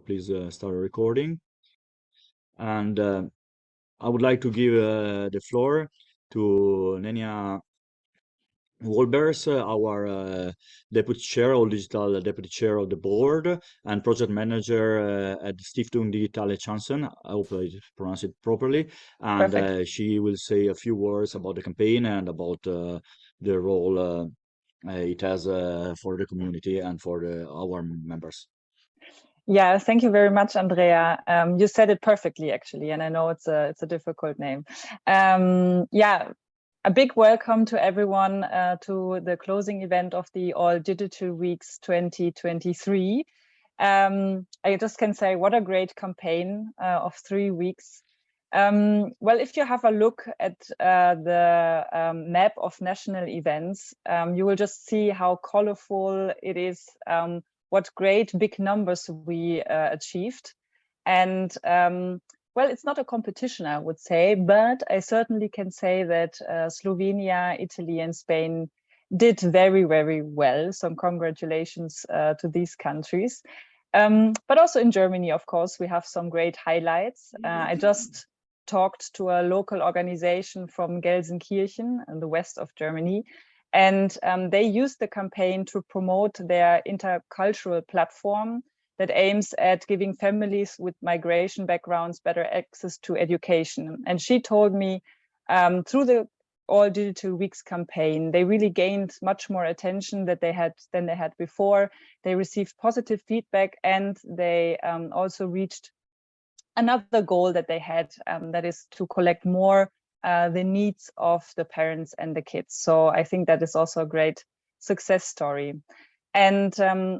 please start recording. And I would like to give the floor to Nenja Wolbers, our deputy chair, or digital deputy chair of the board, and project manager at Stiftung Digitale Chancen. I hope I pronounce it properly. And she will say a few words about the campaign and about the role it has for the community and for our members. Yeah, thank you very much, Andrea. You said it perfectly, actually, and I know it's a difficult name. Yeah, a big welcome to everyone to the closing event of the All Digital Weeks 2023. I just can say what a great campaign of 3 weeks. Well, if you have a look at the map of national events, you will just see how colorful it is, what great big numbers we achieved. And well, it's not a competition, I would say, but I certainly can say that Slovenia, Italy, and Spain did very, very well. So congratulations to these countries. But also in Germany, of course, we have some great highlights. I just talked to a local organization from Gelsenkirchen in the west of Germany, and they used the campaign to promote their intercultural platform that aims at giving families with migration backgrounds better access to education. And she told me through the All Digital Weeks campaign, they really gained much more attention than they had before. They received positive feedback, and they also reached another goal that they had, that is to collect more the needs of the parents and the kids. So I think that is also a great success story. And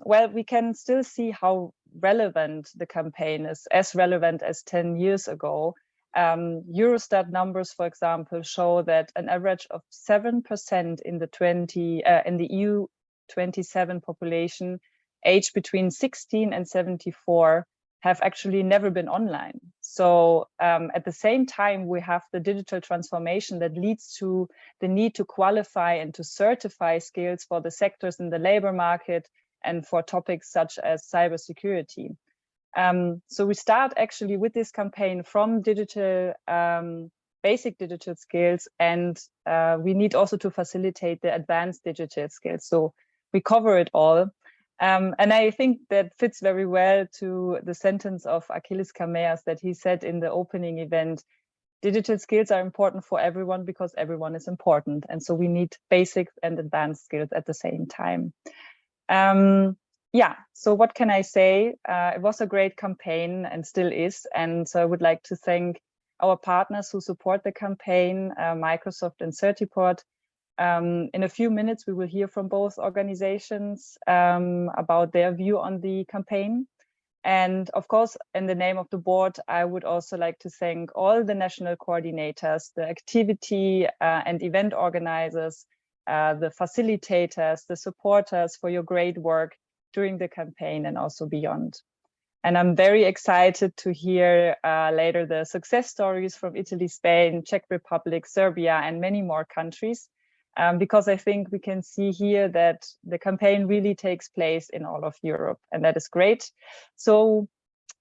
well, we can still see how relevant the campaign is, as relevant as 10 years ago. Eurostat numbers, for example, show that an average of 7% in the EU 27 population aged between 16 and 74 have actually never been online. So at the same time, we have the digital transformation that leads to the need to qualify and to certify skills for the sectors in the labor market and for topics such as cybersecurity. So we start actually with this campaign from digital, basic digital skills, and we need also to facilitate the advanced digital skills. So we cover it all. And I think that fits very well to the sentence of Achilles Kameas that he said in the opening event: digital skills are important for everyone because everyone is important. And so we need basic and advanced skills at the same time. Yeah, so what can I say? It was a great campaign and still is. And so I would like to thank our partners who support the campaign, Microsoft and Certiport. In a few minutes, we will hear from both organizations about their view on the campaign. And of course, in the name of the board, I would also like to thank all the national coordinators, the activity and event organizers, the facilitators, the supporters for your great work during the campaign and also beyond. And I'm very excited to hear later the success stories from Italy, Spain, Czech Republic, Serbia, and many more countries. Because I think we can see here that the campaign really takes place in all of Europe, and that is great. So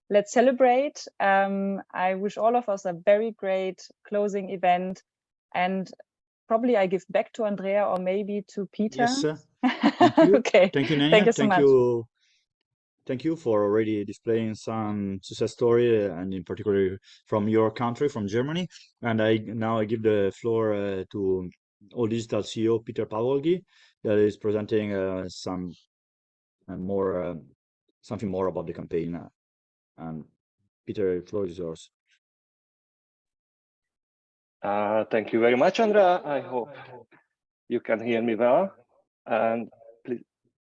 let's celebrate. I wish all of us a very great closing event, and probably I give back to Andrea or maybe to Peter. Yes, thank you. Okay. Thank you, Nenja. Thank you so much. Thank you for already displaying some success story, and in particular from your country, from Germany. And now I give the floor to All Digital CEO Peter Palvolgyi, that is presenting something more about the campaign. And Peter, the floor is yours. Thank you very much, Andrea. I hope you can hear me well. And please,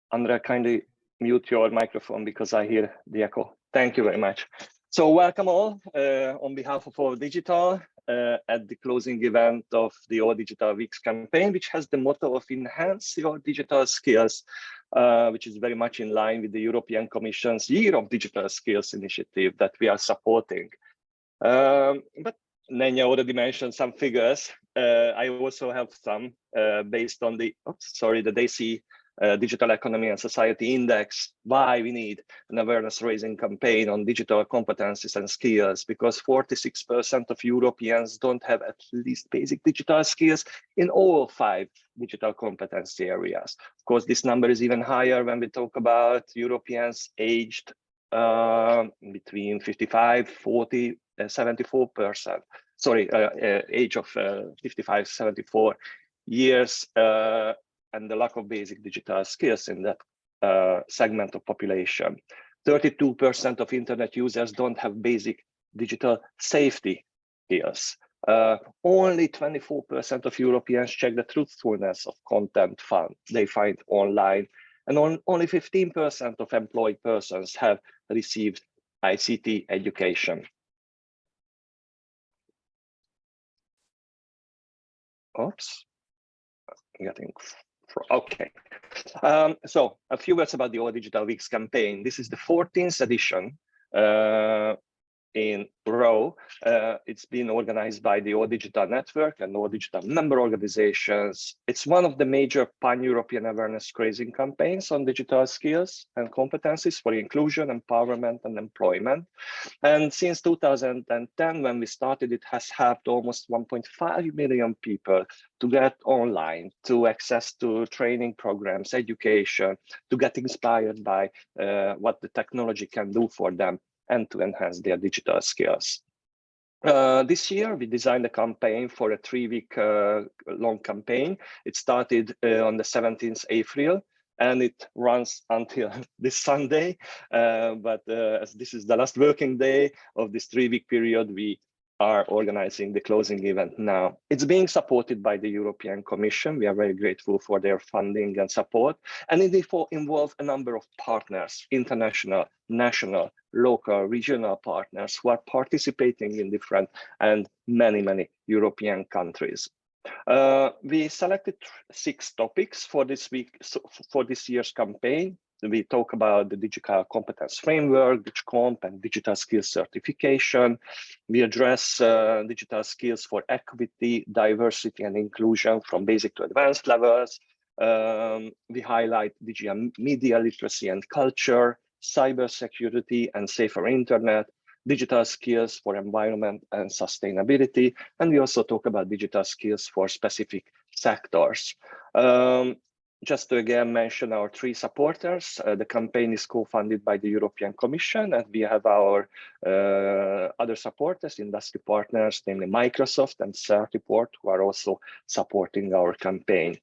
Andrea, kindly mute your microphone because I hear the echo. Thank you very much. So welcome all on behalf of All Digital at the closing event of the All Digital Weeks campaign, which has the motto of Enhance Your Digital Skills, which is very much in line with the European Commission's Year of Digital Skills initiative that we are supporting. But Nenja already mentioned some figures. I also have some based on the, the DESI Digital Economy and Society Index, why we need an awareness-raising campaign on digital competencies and skills, because 46% of Europeans don't have at least basic digital skills in all 5 digital competency areas. Of course, this number is even higher when we talk about Europeans aged between 55, 40, 74%. Sorry, age of 55, 74 years, and the lack of basic digital skills in that segment of population. 32% of internet users don't have basic digital safety skills. Only 24% of Europeans check the truthfulness of content they find online, and only 15% of employed persons have received ICT education. Oops, okay. So a few words about the All Digital Weeks campaign. This is the 14th edition in row. It's been organized by the All Digital Network and All Digital member organizations. It's one of the major pan-European awareness-raising campaigns on digital skills and competencies for inclusion, empowerment, and employment. And since 2010, when we started, it has helped almost 1.5 million people to get online, to access to training programs, education, to get inspired by what the technology can do for them, and to enhance their digital skills. This year, we designed a campaign for a 3-week long campaign. It started on the 17th April, and it runs until this Sunday. But as this is the last working day of this 3-week period, we are organizing the closing event now. It's being supported by the European Commission. We are very grateful for their funding and support. And it involves a number of partners, international, national, local, regional partners who are participating in different and many European countries. We selected 6 topics for this week, for this year's campaign. We talk about the digital competence framework, DigComp, and digital skills certification. We address digital skills for equity, diversity, and inclusion from basic to advanced levels. We highlight digital media literacy and culture, cybersecurity and safer internet, digital skills for environment and sustainability. And we also talk about digital skills for specific sectors. Just to again mention our 3 supporters, the campaign is co-funded by the European Commission, and we have our other supporters, industry partners, namely Microsoft and Certiport, who are also supporting our campaign.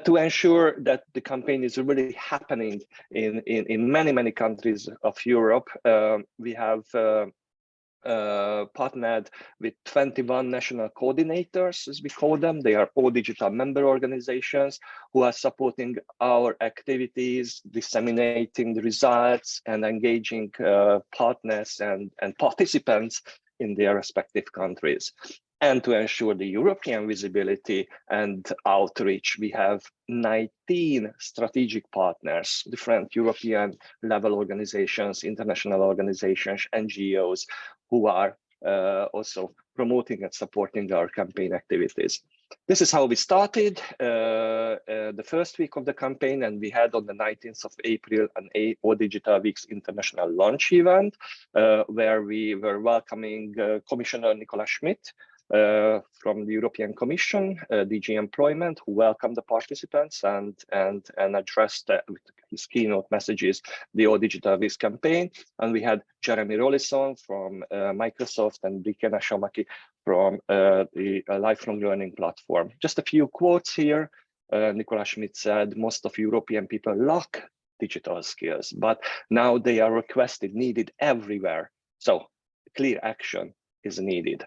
To ensure that the campaign is really happening in many countries of Europe, we have partnered with 21 national coordinators, as we call them. They are all digital member organizations who are supporting our activities, disseminating the results, and engaging partners and participants in their respective countries. And to ensure the European visibility and outreach, we have 19 strategic partners, different European level organizations, international organizations, NGOs, who are also promoting and supporting our campaign activities. This is how we started the first week of the campaign, and we had on the 19th of April an All Digital Weeks international launch event, where we were welcoming Commissioner Nicola Schmit, from the European Commission, DG Employment, who welcomed the participants and addressed with his keynote messages the All Digital Weeks campaign. And we had Jeremy Rollison from Microsoft and Brikena Shamaki from the Lifelong Learning Platform. Just a few quotes here. Nicola Schmit said, most of European people lack digital skills, but now they are requested, needed everywhere. So clear action is needed.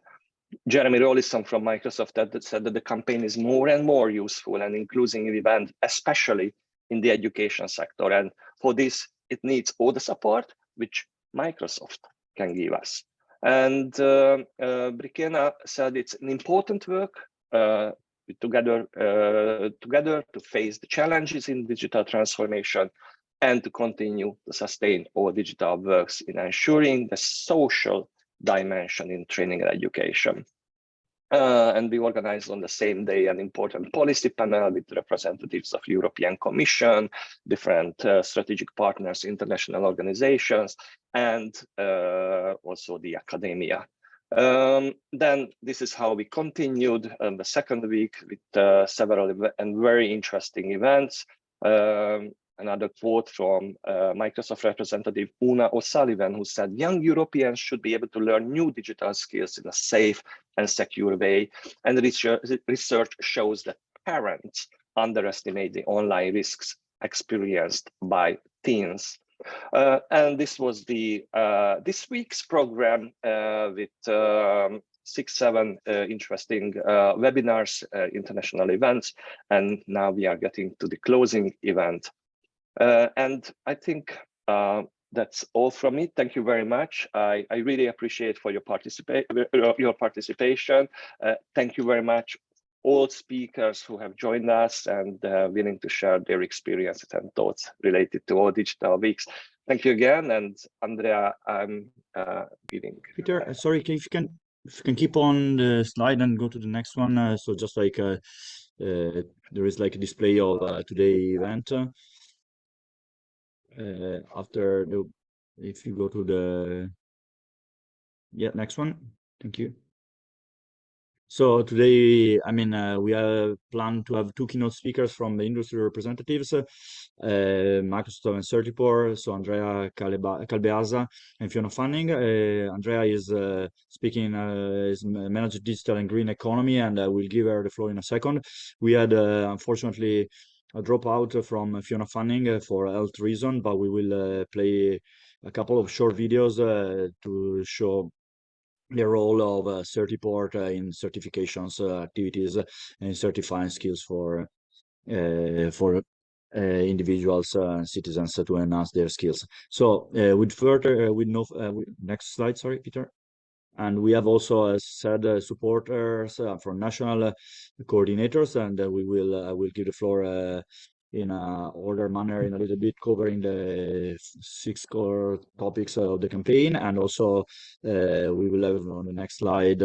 Jeremy Rollison from Microsoft said that the campaign is more and more useful and inclusive event, especially in the education sector. And for this, it needs all the support which Microsoft can give us. And Brikena said it's an important work together to face the challenges in digital transformation and to continue to sustain all digital works in ensuring the social dimension in training and education. And we organized on the same day an important policy panel with representatives of European Commission, different strategic partners, international organizations, and also the academia. Then this is how we continued the second week with several and very interesting events. Another quote from Microsoft representative Una O'Sullivan, who said, young Europeans should be able to learn new digital skills in a safe and secure way. And research shows that parents underestimate the online risks experienced by teens. And this was the this week's program with 6-7 interesting webinars, international events, and now we are getting to the closing event. And I think that's all from me. Thank you very much. I really appreciate for your participation. Thank you very much, all speakers who have joined us and willing to share their experiences and thoughts related to all digital weeks. Thank you again. And Andrea, I'm giving. Peter, sorry, if you can keep on the slide and go to the next one. So just like there is like a display of today's event. After the, if you go to the next one, thank you. So today, I mean, we have planned to have 2 keynote speakers from the industry representatives, Microsoft and Certiport, so Andrea Calbeasa and Fiona Fanning. Andrea is speaking, is manager digital and green economy, and I will give her the floor in a second. We had, unfortunately, a dropout from Fiona Fanning for health reason, but we will play a couple of short videos to show the role of Certiport in certifications activities and certifying skills for individuals and citizens to enhance their skills. So next slide, sorry, Peter. And we have also said supporters from national coordinators, and we will give the floor in a order manner in a little bit, covering the 6 core topics of the campaign. And also we will have on the next slide,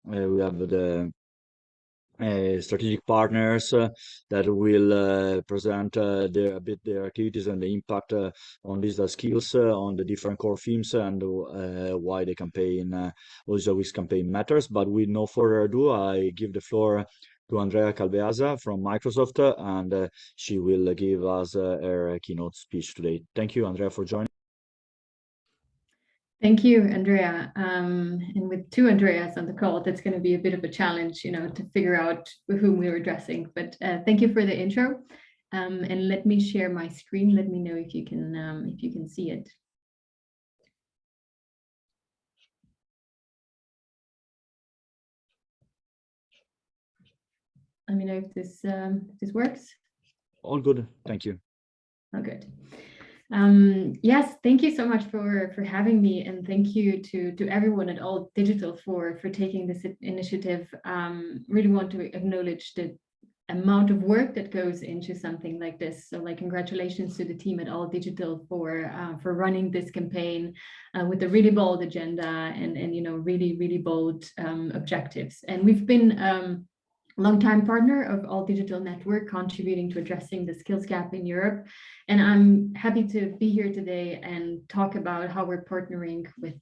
we have the strategic partners that will present their activities and the impact on digital skills on the different core themes and why the campaign, also this campaign matters. But with no further ado, I give the floor to Andrea Calbeasa from Microsoft, and she will give us her keynote speech today. Thank you, Andrea, for joining. Thank you, Andrea. And with 2 Andreas on the call, that's going to be a bit of a challenge, you know, to figure out whom we were addressing. But thank you for the intro. And let me share my screen. Let me know if you can see it. Let me know if this works. All good, thank you. Oh, good. Yes, thank you so much for having me, and thank you to everyone at All Digital for taking this initiative. Really want to acknowledge the amount of work that goes into something like this. So, like, congratulations to the team at All Digital for running this campaign with a really bold agenda and you know, really bold objectives. And we've been longtime partner of All Digital Network, contributing to addressing the skills gap in Europe. And I'm happy to be here today and talk about how we're partnering with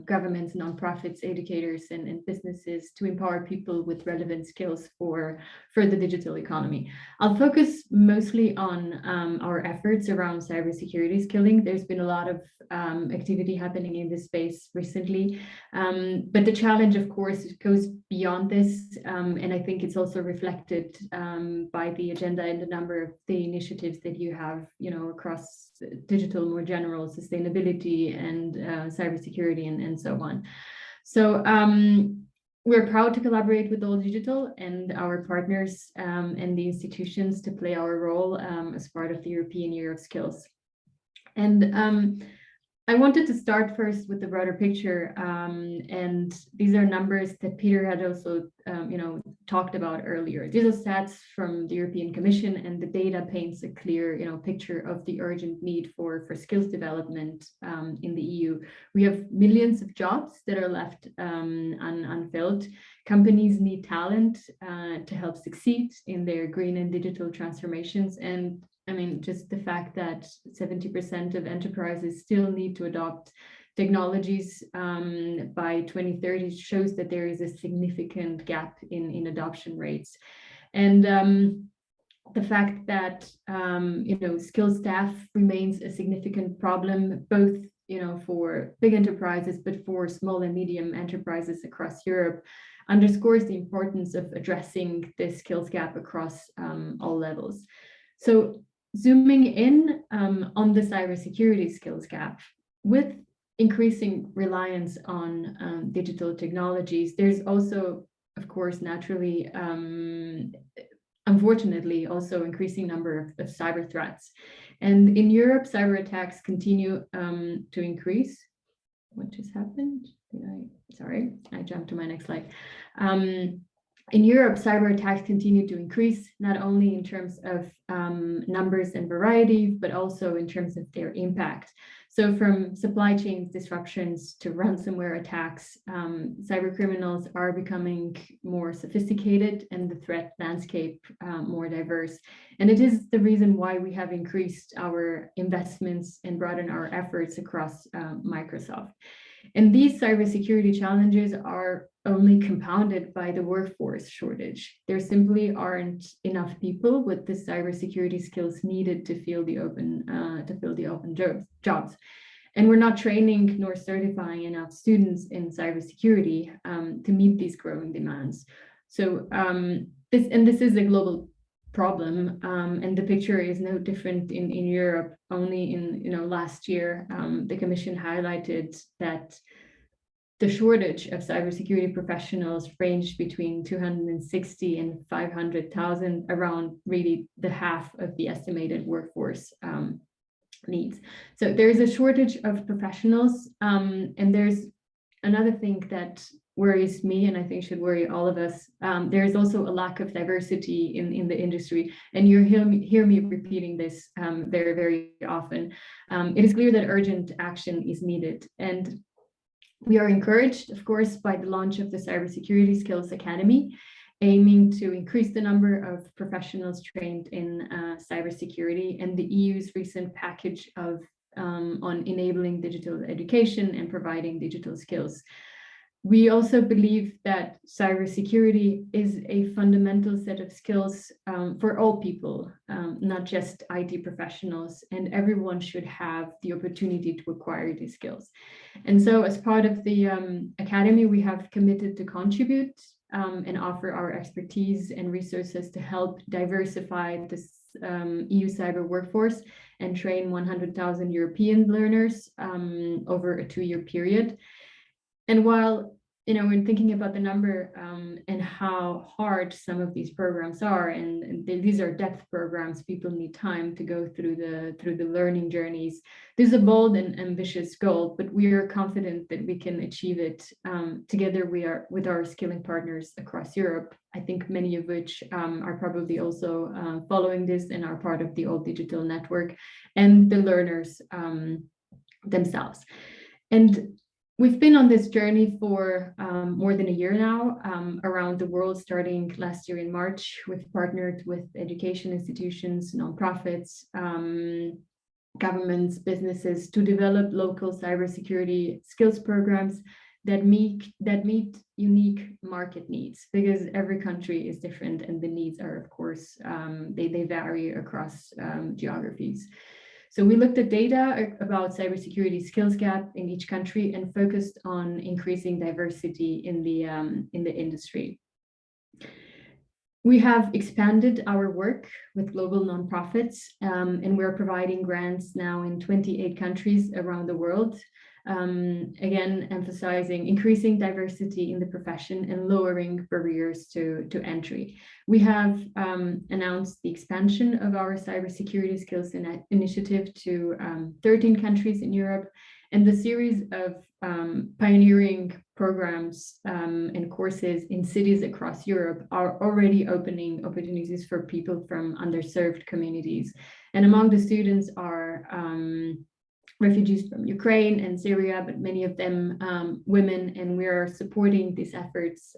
governments, nonprofits, educators, and businesses to empower people with relevant skills for the digital economy. I'll focus mostly on our efforts around cybersecurity skilling. There's been a lot of activity happening in this space recently, but the challenge, of course, goes beyond this, and I think it's also reflected by the agenda and the number of the initiatives that you have, you know, across digital, more general sustainability and cybersecurity and so on. So we're proud to collaborate with All Digital and our partners and the institutions to play our role as part of the European Year of Skills. And I wanted to start first with the broader picture, and these are numbers that Peter had also, talked about earlier. These are stats from the European Commission, and the data paints a clear, picture of the urgent need for skills development in the EU. We have millions of jobs that are left unfilled. Companies need talent to help succeed in their green and digital transformations, and I mean, just the fact that 70% of enterprises still need to adopt technologies by 2030 shows that there is a significant gap in adoption rates. And the fact that, skilled staff remains a significant problem, both, for big enterprises, but for small and medium enterprises across Europe, underscores the importance of addressing this skills gap across all levels. So, zooming in on the cybersecurity skills gap, with increasing reliance on digital technologies, there's also, of course, naturally, unfortunately, also increasing number of cyber threats. And in Europe, cyber attacks continue to increase. What just happened? Sorry, I jumped to my next slide. In Europe, cyber attacks continue to increase, not only in terms of numbers and variety, but also in terms of their impact. So from supply chain disruptions to ransomware attacks, cyber criminals are becoming more sophisticated and the threat landscape more diverse. And it is the reason why we have increased our investments and broadened our efforts across Microsoft. And these cybersecurity challenges are only compounded by the workforce shortage. There simply aren't enough people with the cybersecurity skills needed to fill the open jobs. And we're not training nor certifying enough students in cybersecurity to meet these growing demands. So this is a global problem, and the picture is no different in Europe. Only in last year, the Commission highlighted that the shortage of cybersecurity professionals ranged between 260 and 500,000, around really the half of the estimated workforce needs. So there's a shortage of professionals, and there's another thing that worries me, and I think should worry all of us. There is also a lack of diversity in the industry, and you hear me repeating this very, very often. It is clear that urgent action is needed, and we are encouraged, of course, by the launch of the Cybersecurity Skills Academy, aiming to increase the number of professionals trained in cybersecurity, and the EU's recent package of on enabling digital education and providing digital skills. We also believe that cybersecurity is a fundamental set of skills for all people, not just IT professionals, and everyone should have the opportunity to acquire these skills. And so as part of the Academy, we have committed to contribute and offer our expertise and resources to help diversify this EU cyber workforce and train 100,000 European learners over a 2-year period. And while, when thinking about the number and how hard some of these programs are, and these are depth programs, people need time to go through the learning journeys. This is a bold and ambitious goal, but we are confident that we can achieve it together with our skilling partners across Europe. I think many of which are probably also following this and are part of the All Digital Network, and the learners themselves. And we've been on this journey for more than a year now around the world. Starting last year in March, we've partnered with education institutions, nonprofits, governments, businesses to develop local cybersecurity skills programs that meet unique market needs, because every country is different and the needs are, of course, they vary across geographies. So we looked at data about cybersecurity skills gap in each country and focused on increasing diversity in the industry. We have expanded our work with global nonprofits, and we're providing grants now in 28 countries around the world. Again, emphasizing increasing diversity in the profession and lowering barriers to entry. We have announced the expansion of our cybersecurity skills initiative to 13 countries in Europe, And the series of pioneering programs and courses in cities across Europe are already opening opportunities for people from underserved communities. And among the students are refugees from Ukraine and Syria, but many of them women, and we are supporting these efforts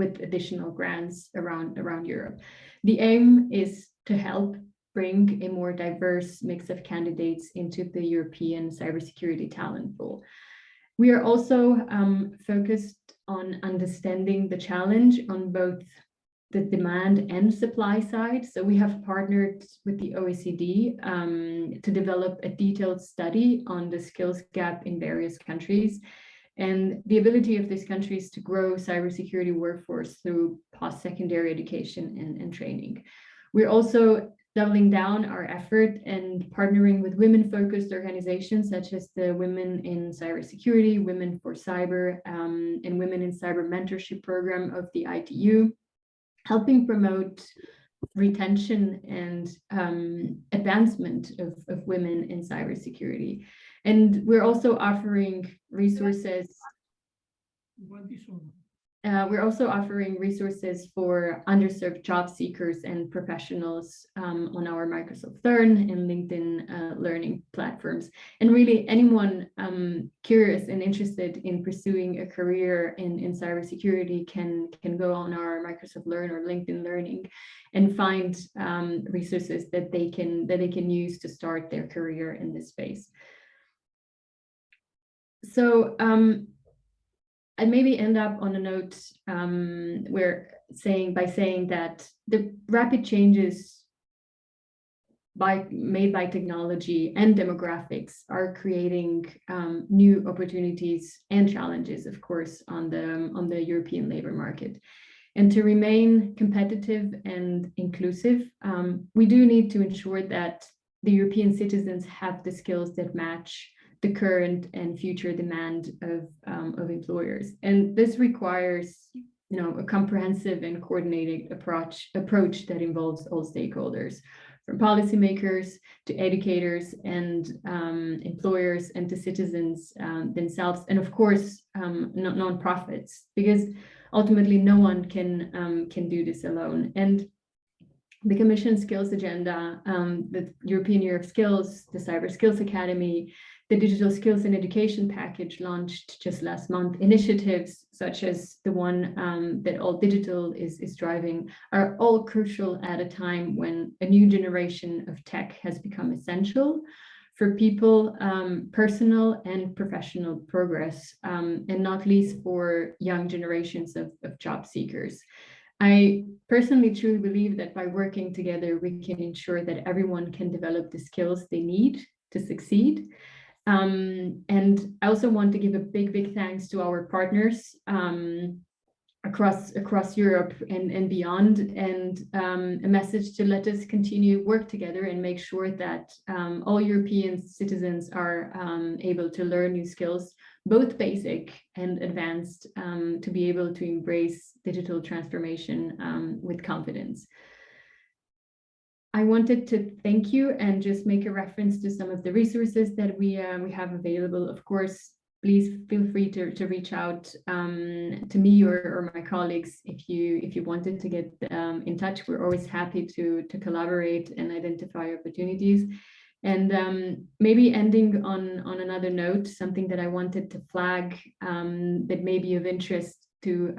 with additional grants around Europe. The aim is to help bring a more diverse mix of candidates into the European cybersecurity talent pool. We are also focused on understanding the challenge on both the demand and supply side. So we have partnered with the OECD to develop a detailed study on the skills gap in various countries and the ability of these countries to grow cybersecurity workforce through post-secondary education and training. We're also doubling down our effort and partnering with women-focused organizations such as the Women in Cybersecurity, Women for Cyber, and Women in Cyber Mentorship Program of the ITU, helping promote retention and advancement of women in cybersecurity. And we're also offering resources. We're also offering resources for underserved job seekers and professionals on our Microsoft Learn and LinkedIn Learning platforms. And really anyone curious and interested in pursuing a career in cybersecurity can go on our Microsoft Learn or LinkedIn Learning and find resources that they can use to start their career in this space. So I'd maybe end up on a note by saying that the rapid changes made by technology and demographics are creating new opportunities and challenges, of course, on the European labor market. And to remain competitive and inclusive, we do need to ensure that the European citizens have the skills that match the current and future demand of employers. And this requires, a comprehensive and coordinated approach that involves all stakeholders, from policymakers to educators and employers and to citizens themselves, and of course, non-profits, because ultimately no one can do this alone. And the Commission Skills Agenda, the European Year of Skills, the Cyber Skills Academy, the Digital Skills and Education Package launched just last month, initiatives such as the one that All Digital is driving are all crucial at a time when a new generation of tech has become essential for people, personal and professional progress, and not least for young generations of job seekers. I personally truly believe that by working together, we can ensure that everyone can develop the skills they need to succeed. And I also want to give a big thanks to our partners across Europe and beyond, and a message to let us continue work together and make sure that all European citizens are able to learn new skills, both basic and advanced, to be able to embrace digital transformation with confidence. I wanted to thank you and just make a reference to some of the resources that we have available. Of course, please feel free to reach out to me or my colleagues if you wanted to get in touch. We're always happy to collaborate and identify opportunities. And maybe ending on another note, something that I wanted to flag that may be of interest to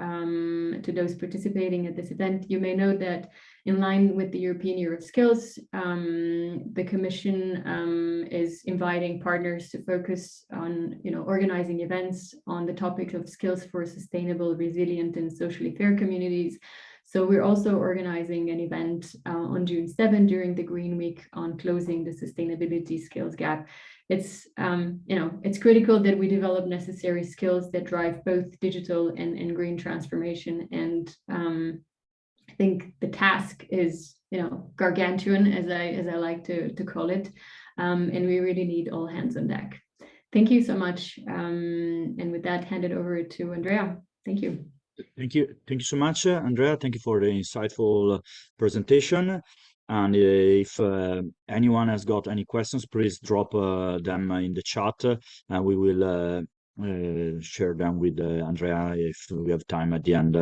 those participating at this event. You may know that in line with the European Year of Skills, the Commission is inviting partners to focus on organizing events on the topic of skills for sustainable, resilient, and socially fair communities. So we're also organizing an event on June 7 during the Green Week on closing the sustainability skills gap. It's it's critical that we develop necessary skills that drive both digital and green transformation. And I think the task is gargantuan, as I like to call it, and we really need all hands on deck. Thank you so much, and with that, hand it over to Andrea. Thank you. Thank you so much, Andrea. Thank you for the insightful presentation. And if anyone has got any questions, please drop them in the chat, and we will share them with Andrea if we have time at the end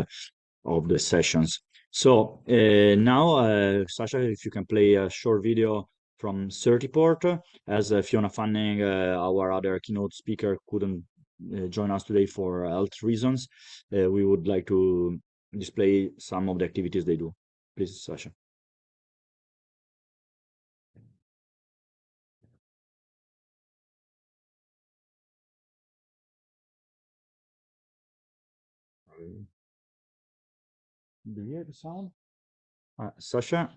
of the sessions. So now, Sasha, if you can play a short video from Certiport, as Fiona Fanning, our other keynote speaker, couldn't join us today for health reasons. We would like to display some of the activities they do. Please, Sasha. Do you hear the sound? Sasha,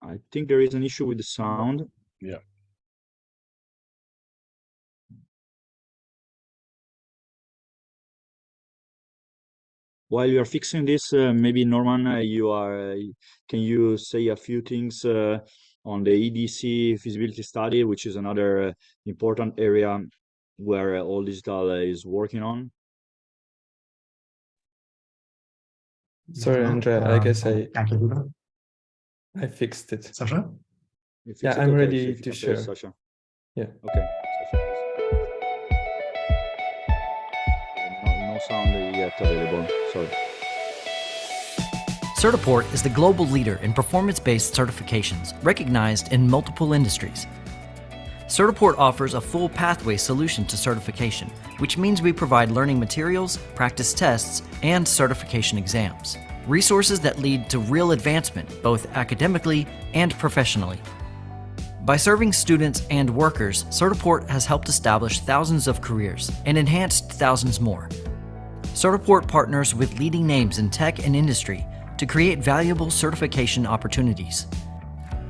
I think there is an issue with the sound. Yeah. While you are fixing this, maybe Norman, can you say a few things on the EDC feasibility study, which is another important area where All Digital is working on? Sorry, Andrea, I guess I fixed it. Sasha? Yeah, I'm ready to share. Sasha. Yeah. Okay. No sound yet available. Sorry. Certiport is the global leader in performance-based certifications recognized in multiple industries. Certiport offers a full pathway solution to certification, which means we provide learning materials, practice tests, and certification exams. Resources that lead to real advancement, both academically and professionally. By serving students and workers, Certiport has helped establish thousands of careers and enhanced thousands more. Certiport partners with leading names in tech and industry to create valuable certification opportunities.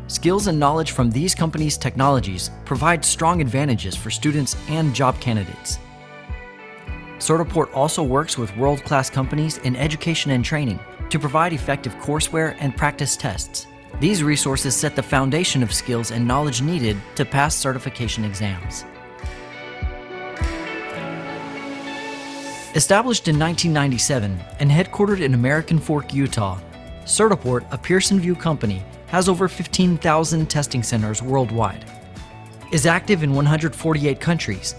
Skills and knowledge from these companies' technologies provide strong advantages for students and job candidates. Certiport also works with world-class companies in education and training to provide effective courseware and practice tests. These resources set the foundation of skills and knowledge needed to pass certification exams. Established in 1997 and headquartered in American Fork, Utah, Certiport, a Pearson VUE company, has over 15,000 testing centers worldwide, is active in 148 countries,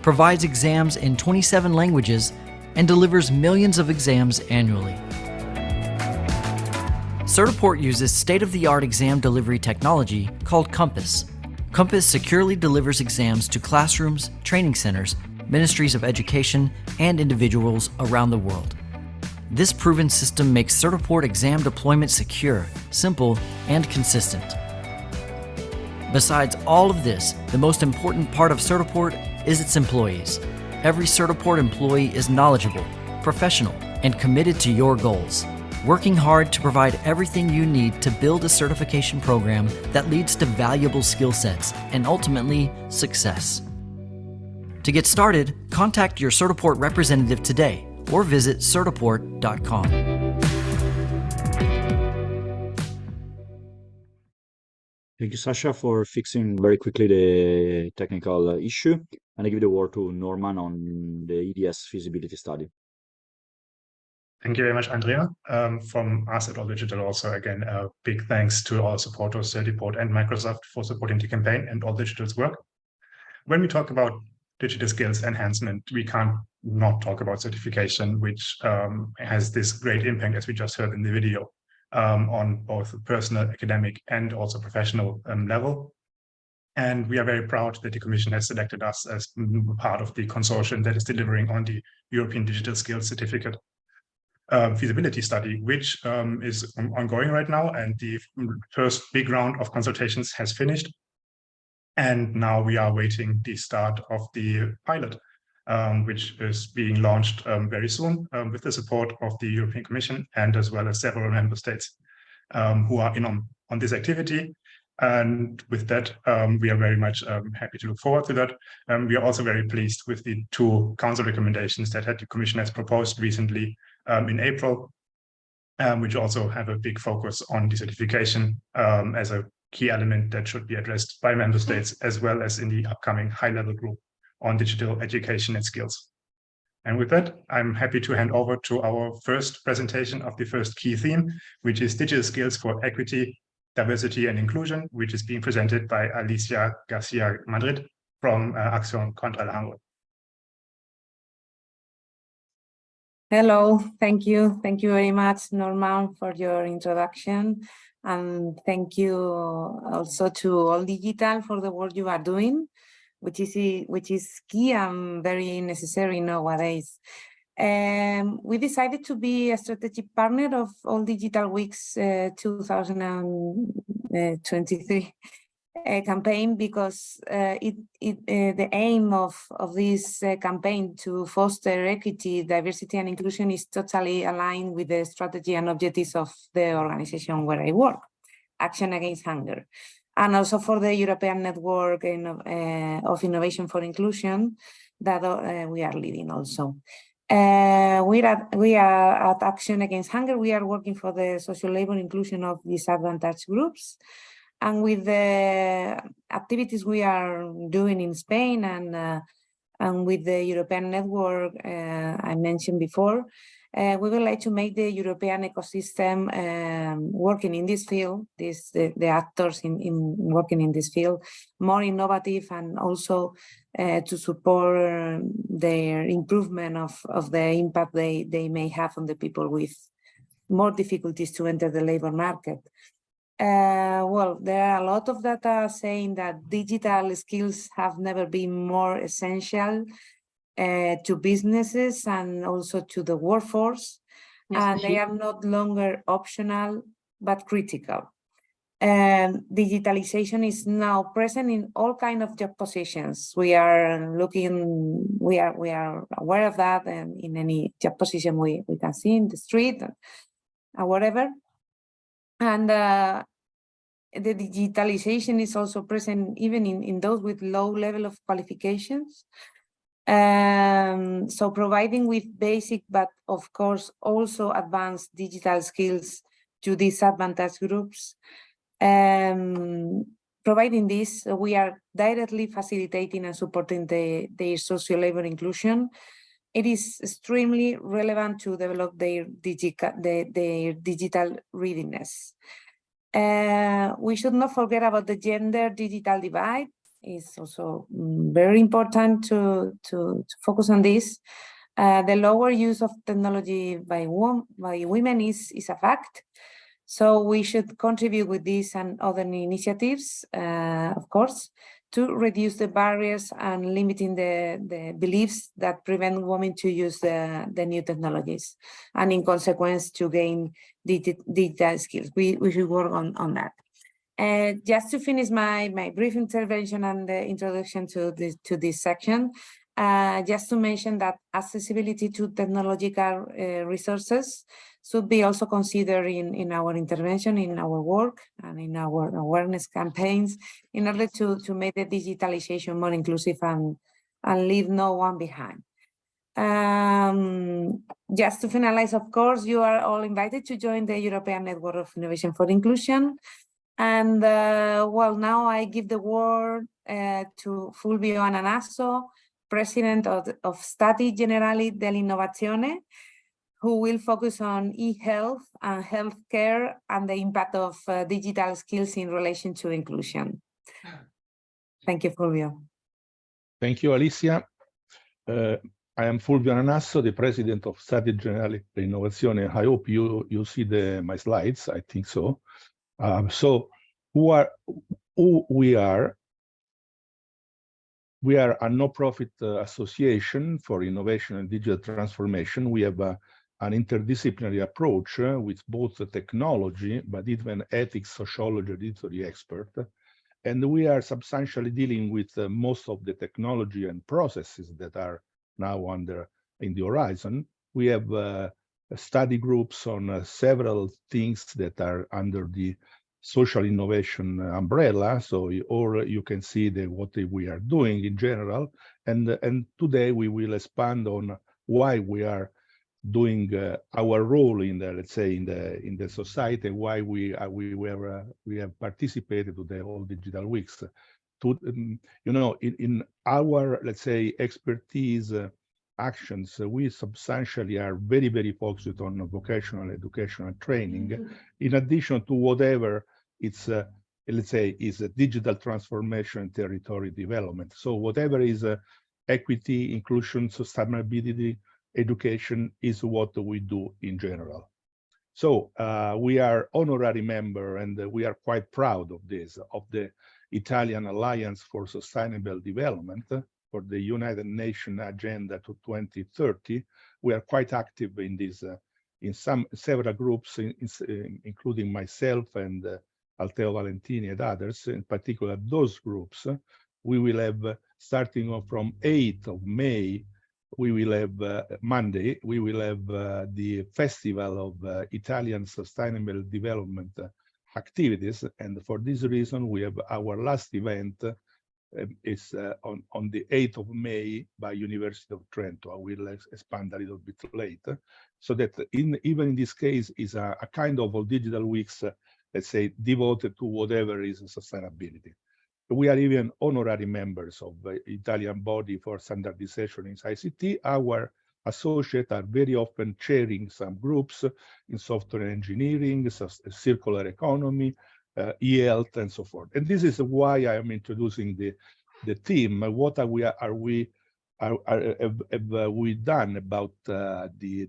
provides exams in 27 languages, and delivers millions of exams annually. Certiport uses state-of-the-art exam delivery technology called Compass. Compass securely delivers exams to classrooms, training centers, ministries of education, and individuals around the world. This proven system makes Certiport exam deployment secure, simple, and consistent. Besides all of this, the most important part of Certiport is its employees. Every Certiport employee is knowledgeable, professional, and committed to your goals, working hard to provide everything you need to build a certification program that leads to valuable skill sets and ultimately success. To get started, contact your Certiport representative today or visit certiport.com. Thank you, Sasha, for fixing very quickly the technical issue. And I give the word to Norman on the EDS feasibility study. Thank you very much, Andrea. From us at All Digital, also, again, a big thanks to all supporters, Certiport and Microsoft, for supporting the campaign and All Digital's work. When we talk about digital skills enhancement, we can't not talk about certification, which has this great impact, as we just heard in the video, on both personal, academic, and also professional level. And we are very proud that the Commission has selected us as part of the consortium that is delivering on the European Digital Skills Certificate feasibility study, which is ongoing right now. And the first big round of consultations has finished. And now we are waiting the start of the pilot, which is being launched very soon with the support of the European Commission and as well as several member states who are in on this activity. And with that, we are very much happy to look forward to that. We are also very pleased with the two council recommendations that the Commission has proposed recently in April, which also have a big focus on decertification as a key element that should be addressed by member states, as well as in the upcoming high-level group on digital education and skills. And with that, I'm happy to hand over to our first presentation of the first key theme, which is digital skills for equity, Diversity and Inclusion, which is being presented by Alicia Garcia Madrid from Acción contra el Hambre. Hello, thank you. Thank you very much, Norman, for your introduction. And thank you also to All Digital for the work you are doing, which is key and very necessary nowadays. We decided to be a strategic partner of All Digital Weeks 2023 campaign because the aim of this campaign to foster equity, diversity and inclusion is totally aligned with the strategy and objectives of the organization where I work, Action Against Hunger, and also for the European Network of Innovation for Inclusion that we are leading also. We are at Action Against Hunger. We are working for the social labor inclusion of disadvantaged groups. And with the activities we are doing in Spain and with the European network I mentioned before, we would like to make the European ecosystem working in this field, the actors in working in this field, more innovative and also to support their improvement of the impact they may have on the people with more difficulties to enter the labor market. Well, there are a lot of data saying that digital skills have never been more essential to businesses and also to the workforce, and they are not longer optional, but critical. Digitalization is now present in all kinds of job positions. We are aware of that, and in any job position we can see in the street or whatever. And the digitalization is also present even in those with low level of qualifications. So providing with basic, but of course also advanced digital skills to disadvantaged groups. Providing this, we are directly facilitating and supporting their social labor inclusion. It is extremely relevant to develop their digital readiness. We should not forget about the gender digital divide. It's also very important to focus on this. The lower use of technology by women is a fact. So we should contribute with this and other initiatives, of course, to reduce the barriers and limiting the beliefs that prevent women to use the new technologies, and in consequence to gain digital skills. We should work on that. Just to finish my brief intervention and the introduction to this section, just to mention that accessibility to technological resources should be also considered in our intervention, in our work, and in our awareness campaigns in order to make the digitalization more inclusive and leave no one behind. Just to finalize, of course, you are all invited to join the European Network of Innovation for Inclusion. And well, now I give the word to Fulvio Ananasso, President of Stati Generali dell'Innovazione, who will focus on e-health and healthcare and the impact of digital skills in relation to inclusion. Thank you, Fulvio. Thank you, Alicia. I am Fulvio Ananasso, the President of Stati Generali dell'Innovazione. I hope you see my slides. I think so. So who we are? We are a no-profit association for innovation and digital transformation. We have an interdisciplinary approach with both the technology, but even ethics, sociology, history expert. And we are substantially dealing with most of the technology and processes that are now in the horizon. We have study groups on several things that are under the social innovation umbrella. So you can see what we are doing in general. And today we will expand on why we are doing our role in the, let's say, in the society, why we have participated to the All Digital Weeks. In our, let's say, expertise actions, we substantially are very focused on vocational education and training, in addition to whatever it's let's say is a digital transformation and territory development. So whatever is equity, inclusion, sustainability, education is what we do in general. So we are honorary member, and we are quite proud of this, of the Italian Alliance for Sustainable Development for the United Nations Agenda to 2030. We are quite active in this, in several groups, including myself and Alteo Valentini and others. In particular, those groups, we will have, starting from 8th of May, we will have Monday, we will have the Festival of Italian Sustainable Development activities. And for this reason, we have our last event is on the 8th of May by University of Trento. I will expand a little bit later. So that even in this case is a kind of digital weeks, let's say, devoted to whatever is sustainability. We are even honorary members of the Italian body for standardization in ICT. Our associates are very often chairing some groups in software engineering, circular economy, e-health, and so forth. And this is why I am introducing the theme. What have we done about the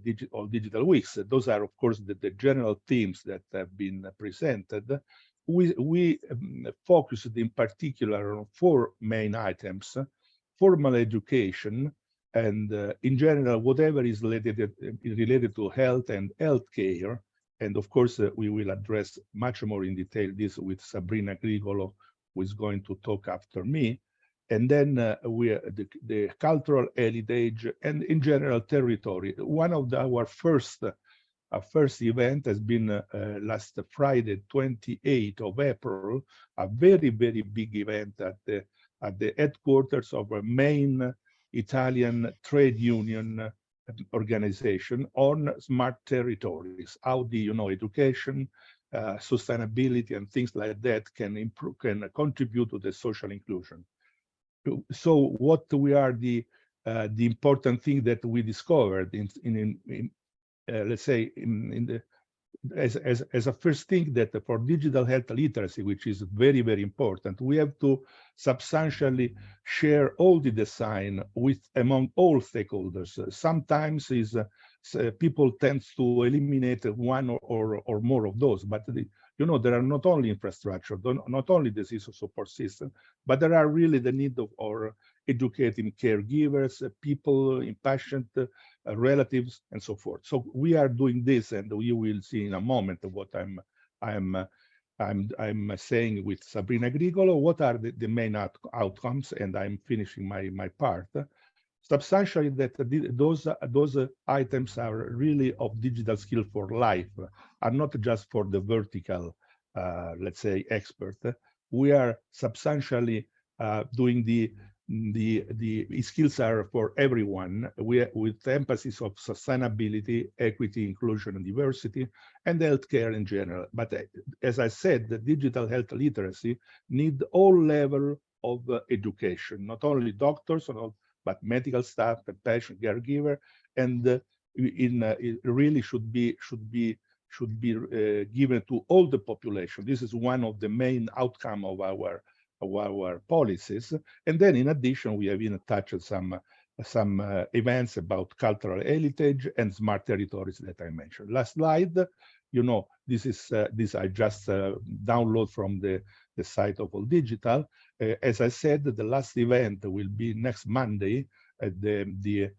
digital weeks? Those are, of course, the general themes that have been presented. We focused in particular on 4 main items: formal education, and in general, whatever is related to health and healthcare. And of course, we will address much more in detail this with Sabrina Grigolo, who is going to talk after me. And then the cultural heritage and in general territory. One of our first event has been last Friday, 28th of April, a very, very big event at the headquarters of a main Italian trade union organization on smart territories, how the education, sustainability, and things like that can contribute to the social inclusion. So what we are the important thing that we discovered in let's say as a first thing, that for digital health literacy, which is very, very important, we have to substantially share all the design among all stakeholders. Sometimes people tend to eliminate one or more of those, but there are not only infrastructure, not only the support system, but there are really the need of educating caregivers, people, impassioned relatives, and so forth. So we are doing this, and you will see in a moment what I'm saying with Sabrina Grigolo. What are the main outcomes? And I'm finishing my part. Substantially, that those items are really of digital skill for life, are not just for the vertical, let's say, expert. We are substantially doing the skills are for everyone, with emphasis of sustainability, equity, inclusion, and diversity, and healthcare in general. But as I said, the digital health literacy need all level of education, not only doctors, but medical staff, and patient caregiver, and it really should be given to all the population. This is one of the main outcome of our policies. And then in addition, we have even touched some events about cultural heritage and smart territories that I mentioned. Last slide, this I just download from the site of All Digital. As I said, the last event will be next Monday. The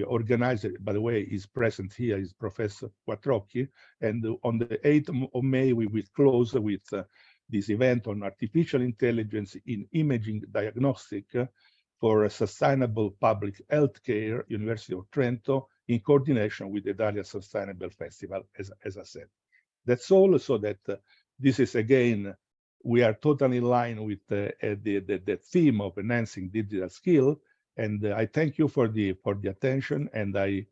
organizer, by the way, is present here, is Professor Quattrocchi. And on the 8th of May, we will close with this event on artificial intelligence in imaging diagnostic for a sustainable public health care, University of Trento, in coordination with the Italian Sustainable Festival, as I said. That's all, so that this is, again, we are totally in line with the theme of enhancing digital skill. And I thank you for the attention, and I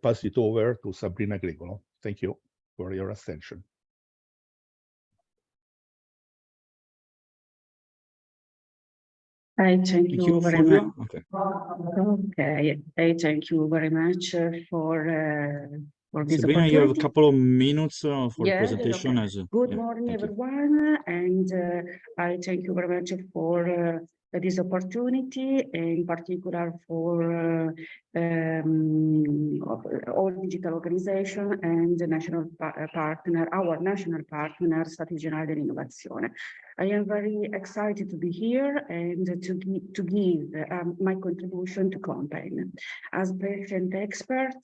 pass it over to Sabrina Grigolo. Thank you for your attention. I thank you very much. Okay. Okay, I thank you very much for for this Sabrina, you have a opportunity. couple of minutes for the Yeah, presentation. okay. Good Yeah, morning, thank you. everyone, and I thank you very much for this opportunity, in particular for all digital organization and the national partner, our national partner, Stati Generale dell'Innovazione. I am very excited to be here and to give my contribution to campaign. As patient expert,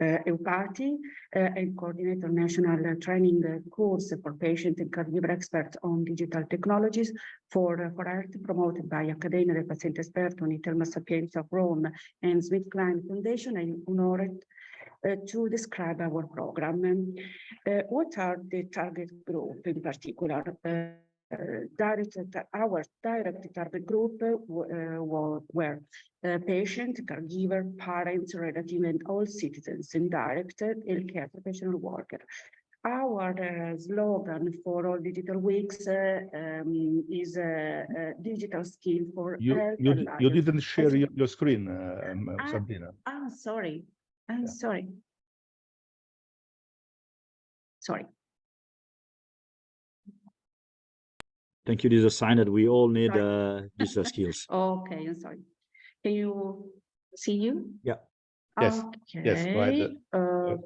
EUPATI, and coordinator national training course for patient and caregiver experts on digital technologies for health, promoted by Accademia del Paziente Esperto, Uniterma Sapienza of Rome, and Smith Klein Foundation. I am honored to describe our program. What are the target group in particular? Our direct target group were patient, caregiver, parents, relatives, and all citizens, indirect healthcare professional worker. Our slogan for all digital weeks is digital skill for health and life. You didn't share your screen, Sabrina. I'm sorry. I'm sorry. Sorry. Thank you. This is a sign that we all need digital skills. Okay, I'm sorry. Can you see you? Yeah. Yes. Okay. Yes. Go ahead.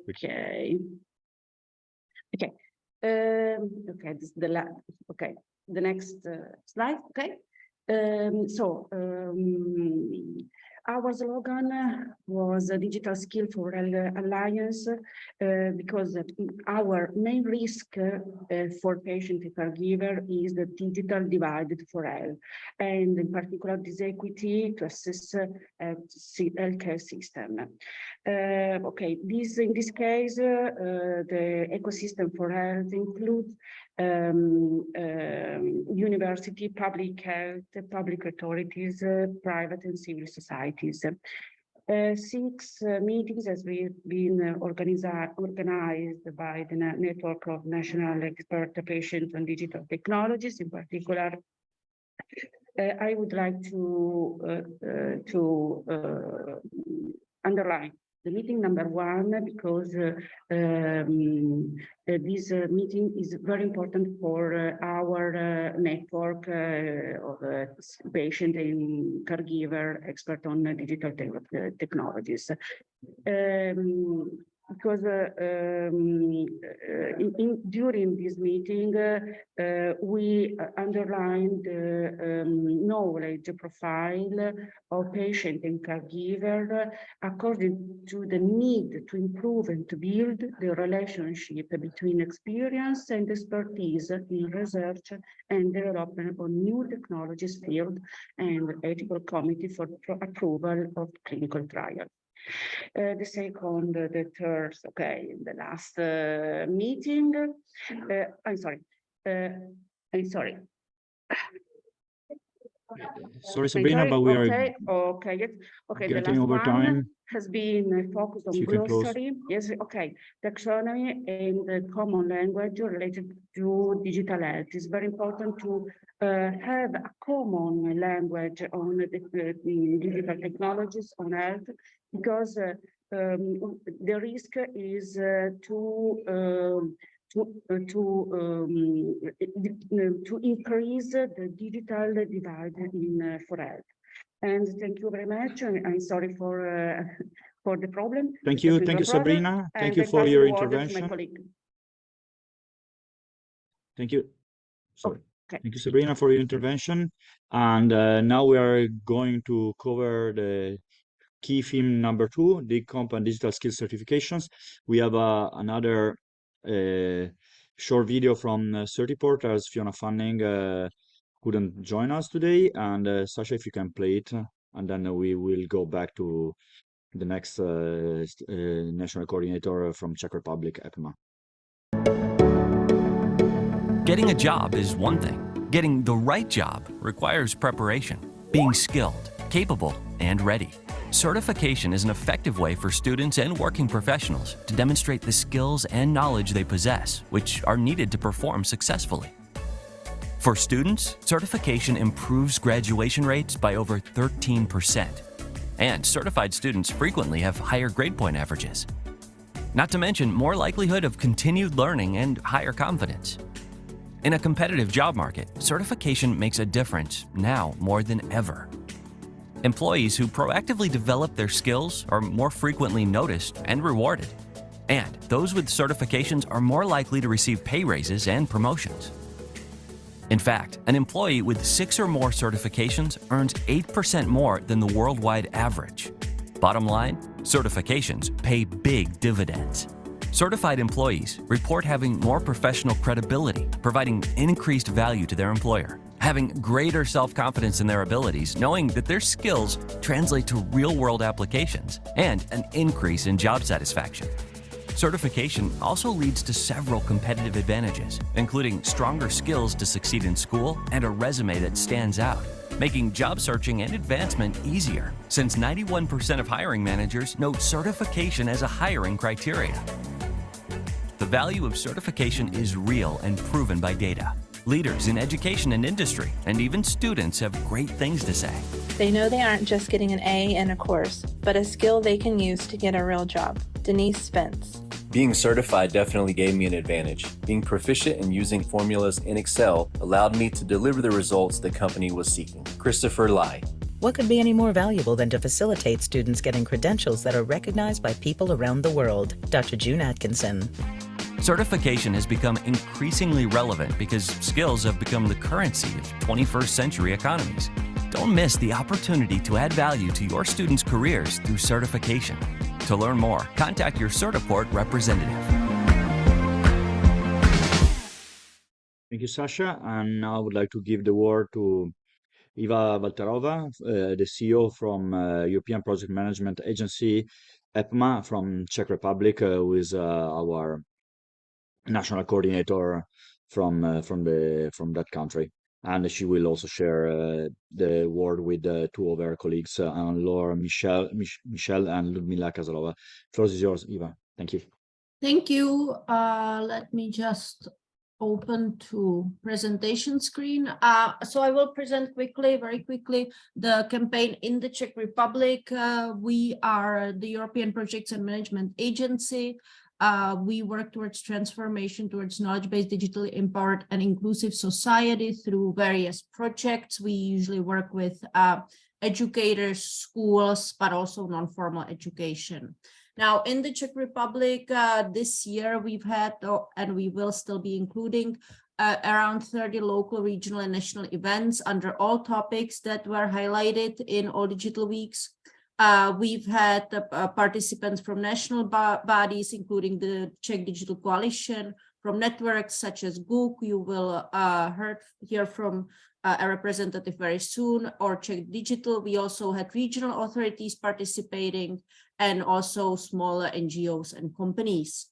Okay. Okay. Okay. This is the last. Okay. The next slide. Okay. Our slogan was a digital skill for alliance because our main risk for patient and caregiver is the digital divide for health, and in particular this equity to access healthcare system. Okay, in this case, the ecosystem for health includes university, public health, public authorities, private and civil societies. 6 meetings has been organized by the network of national expert patient on digital technologies. In particular, I would like to underline the meeting number 1 because this meeting is very important for our network of patient and caregiver expert on digital technologies. Because during this meeting, we underlined the knowledge profile of patient and caregiver according to the need to improve and to build the relationship between experience and expertise in research and development of new technologies field and ethical committee for approval of clinical trials. The second, the third, okay, the last meeting. I'm sorry. Sorry, Sabrina, but we are getting over time. Has been focused on glossary. Yes, okay. Taxonomy and the common language related to digital health. It's very important to have a common language on the digital technologies on health, because the risk is to increase the digital divide in for health. And thank you very much. I'm sorry for the problem. Thank you, Sabrina. Thank you for your intervention. Thank you. Sorry. Okay. Thank you, Sabrina, for your intervention. And now we are going to cover the key theme number 2, DigComp and digital skills certifications. We have another short video from Certiport, as Fiona Fanning couldn't join us today. And Sasha, if you can play it, and then we will go back to the next national coordinator from Czech Republic, EPMA. Getting a job is one thing. Getting the right job requires preparation, being skilled, capable, and ready. Certification is an effective way for students and working professionals to demonstrate the skills and knowledge they possess, which are needed to perform successfully. For students, certification improves graduation rates by over 13%, and certified students frequently have higher grade point averages. not to mention more likelihood of continued learning and higher confidence. In a competitive job market, certification makes a difference now more than ever. Employees who proactively develop their skills are more frequently noticed and rewarded. And those with certifications are more likely to receive pay raises and promotions. In fact, an employee with 6 or more certifications earns 8% more than the worldwide average. Bottom line, certifications pay big dividends. Certified employees report having more professional credibility, providing increased value to their employer, having greater self-confidence in their abilities, knowing that their skills translate to real-world applications, and an increase in job satisfaction. Certification also leads to several competitive advantages, including stronger skills to succeed in school and a resume that stands out, making job searching and advancement easier, since 91% of hiring managers note certification as a hiring criteria. The value of certification is real and proven by data. Leaders in education and industry, and even students, have great things to say. They know they aren't just getting an A in a course, but a skill they can use to get a real job. Denise Spence. Being certified definitely gave me an advantage. Being proficient in using formulas in Excel allowed me to deliver the results the company was seeking. Christopher Lai. What could be any more valuable than to facilitate students getting credentials that are recognized by people around the world? Dr. June Atkinson. Certification has become increasingly relevant because skills have become the currency of 21st century economies. Don't miss the opportunity to add value to your students' careers through certification. To learn more, contact your Certiport representative. Thank you, Sasha. And now I would like to give the word to Eva Valterova, the CEO from European Project Management Agency, EPMA, from Czech Republic, who is our national coordinator from that country, and she will also share the word with 2 of her colleagues, Anne-Laure Michel and Ludmila Kazalova. Floor is yours, Eva. Thank you. Thank you. Let me just open to presentation screen. So I will present very quickly, the campaign in the Czech Republic. We are the European Projects and Management Agency. We work towards transformation towards knowledge-based, digitally empowered and inclusive society through various projects. We usually work with educators, schools, but also non-formal education. Now, in the Czech Republic, this year we've had, and we will still be including, around 30 local, regional and national events under all topics that were highlighted in all digital weeks. We've had participants from national bodies, including the Czech Digital Coalition, from networks such as GUK. You will hear from a representative very soon, or Czech Digital. We also had regional authorities participating, and also smaller NGOs and companies.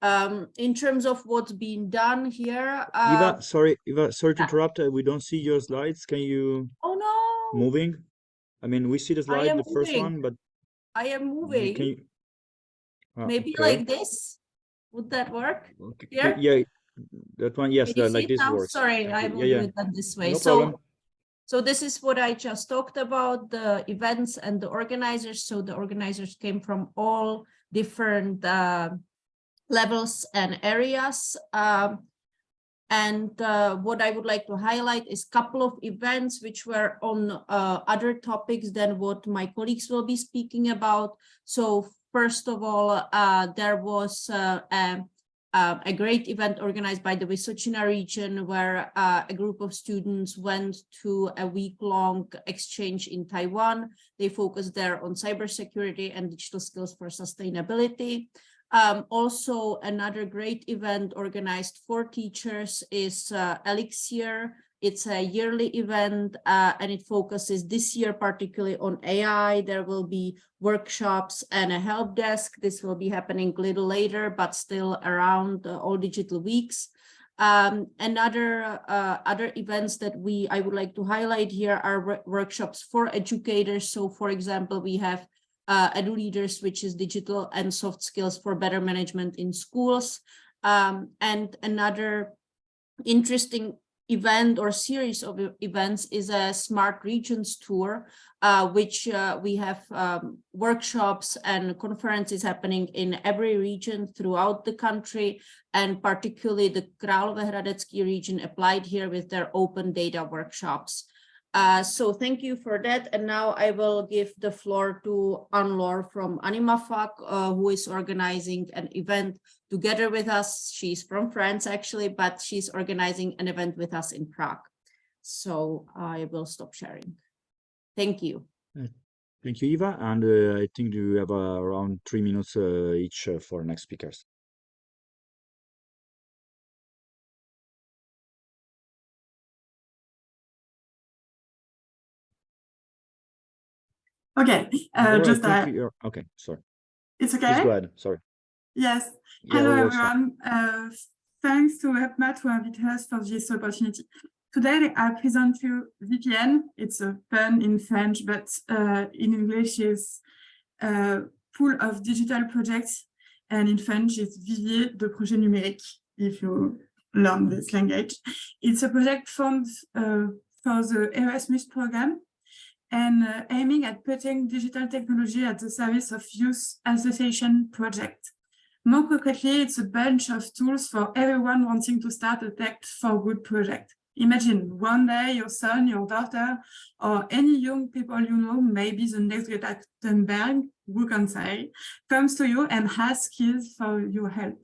In terms of what's being done here, Eva, sorry to interrupt. We don't see your slides. Can you? Oh no! Moving. I mean, we see the slide, the first one, but I am moving. Can you... Maybe okay. like this. Would that work? Okay. Here? Yeah, that one. Yes, like this now? works. Sorry, I will do it this way. No problem. So this is what I just talked about, the events and the organizers. So the organizers came from all different levels and areas. And what I would like to highlight is a couple of events which were on other topics than what my colleagues will be speaking about. So first of all, there was a great event organized by the Vysočina region, where a group of students went to a week-long exchange in Taiwan. They focused there on cybersecurity and digital skills for sustainability. Also, another great event organized for teachers is Elixir. It's a yearly event, and it focuses this year particularly on AI. There will be workshops and a help desk. This will be happening a little later, but still around all digital weeks. Other events that I would like to highlight here are workshops for educators. So, for example, we have Edu Leaders, which is digital and soft skills for better management in schools. And another interesting event or series of events is a Smart Regions Tour, which we have workshops and conferences happening in every region throughout the country, and particularly the Královéhradecký region applied here with their open data workshops. So thank you for that. And now I will give the floor to Anne-Laure from AnimaFac, who is organizing an event together with us. She's from France, actually, but she's organizing an event with us in Prague. So I will stop sharing. Thank you. Thank you, Eva. And I think you have around 3 minutes each for next speakers. Okay, just okay, sorry. It's okay. Please go ahead. Sorry. Yes. Yeah, Hello, everyone. Thanks to EPMA to invite us for this opportunity. Today, I present you VPN. It's a pun in French, but in English is pool of digital projects, and in French it's vivier de projets numériques, if you learn this language. It's a project formed for the Erasmus program, and aiming at putting digital technology at the service of youth association project. More concretely, it's a bunch of tools for everyone wanting to start a tech for good project. Imagine one day your son, your daughter, or any young people you know, maybe the next Greta Thunberg, who can say, comes to you and has skills for your help.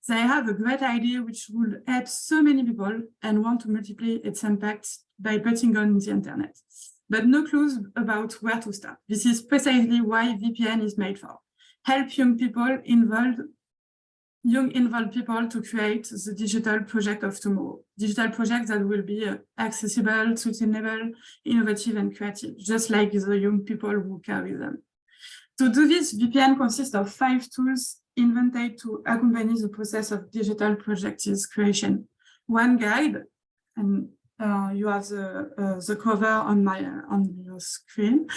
They have a great idea which will help so many people and want to multiply its impact by putting on the internet. But no clues about where to start. This is precisely why VPN is made for. Help young involved people to create the digital project of tomorrow. Digital projects that will be accessible, sustainable, innovative, and creative, just like the young people who carry them. To do this, VPN consists of 5 tools invented to accompany the process of digital project creation. One guide, and you have the cover on your screen,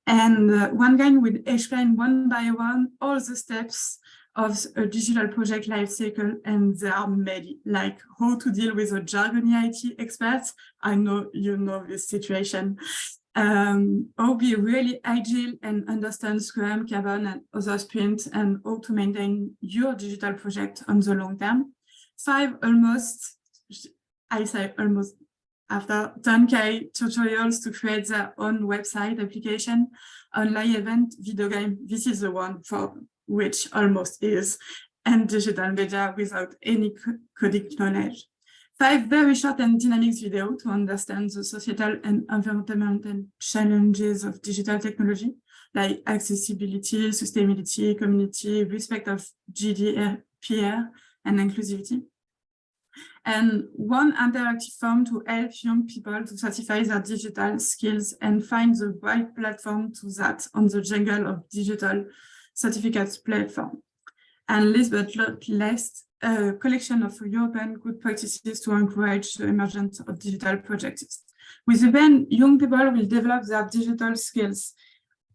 and one guide will explain one by one all the steps of a digital project lifecycle, and there are many, like how to deal with a jargony IT experts. I know you know this situation. How be really agile and understand Scrum, Kanban, and other sprints, and how to maintain your digital project on the long term. 5 almost, I say almost, after 10K tutorials to create their own website, application, online event, video game. This is the one for which almost is, and digital media without any coding knowledge. 5 very short and dynamic videos to understand the societal and environmental challenges of digital technology, like accessibility, sustainability, community, respect of GDPR, and inclusivity. And 1 interactive form to help young people to certify their digital skills and find the right platform to that on the jungle of digital certificates platform. And last but not least, a collection of European good practices to encourage the emergence of digital projects. With VPN, young people will develop their digital skills.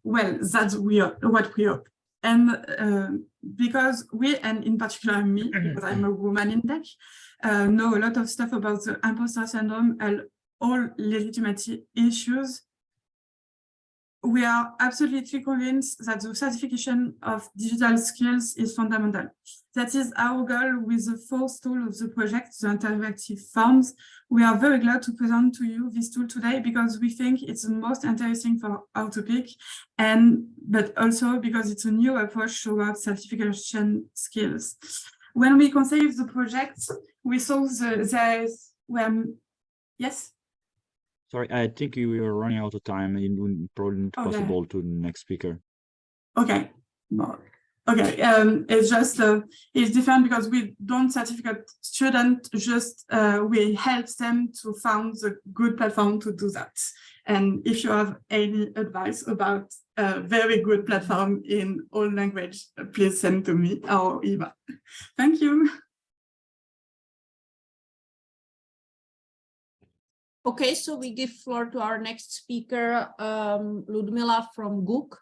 Well, that's what we hope. And because we, and in particular me, because I'm a woman in tech, know a lot of stuff about the imposter syndrome and all legitimacy issues, we are absolutely convinced that the certification of digital skills is fundamental. That is our goal with the 4th tool of the project, the interactive forms. We are very glad to present to you this tool today because we think it's the most interesting for our topic, but also because it's a new approach towards certification skills. When we conceived the project, we saw yes? Sorry, I think we are running out of time. It would probably not possible to the next speaker. Okay. No. Okay. It's just it's different because we don't certificate students. Just we help them to find the good platform to do that. And if you have any advice about a very good platform in all language, please send to me or Eva. Thank you. Okay, so we give floor to our next speaker, Ludmila from GUK.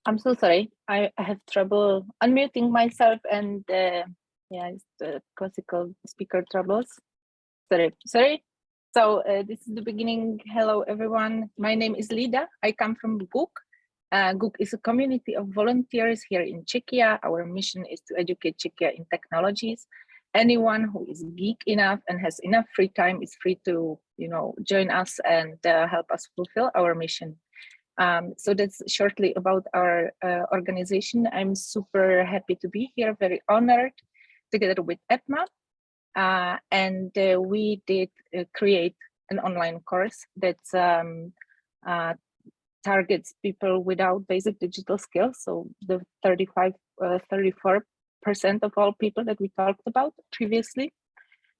I'm so sorry. I have trouble unmuting myself, and yeah, it's the classical speaker troubles. Sorry. So this is the beginning. Hello, everyone. My name is Lida. I come from GUK. GUK is a community of volunteers here in Czechia. Our mission is to educate Czechia in technologies. Anyone who is geek enough and has enough free time is free to, join us and help us fulfill our mission. So that's shortly about our organization. I'm super happy to be here, very honored, together with ETMA. And we did create an online course that targets people without basic digital skills. So the 34% of all people that we talked about previously.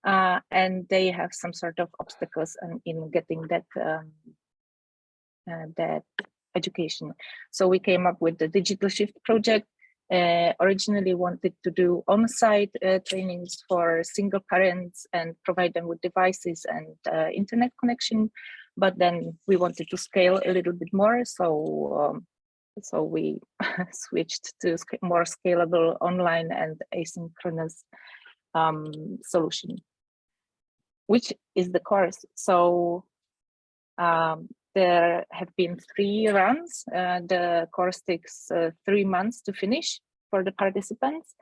And they have some sort of obstacles in getting that education. So we came up with the Digital Shift project. Originally wanted to do on-site trainings for single parents and provide them with devices and internet connection, but then we wanted to scale a little bit more. So we switched to more scalable online and asynchronous solution, which is the course. So there have been 3 runs. The course takes 3 months to finish for the participants.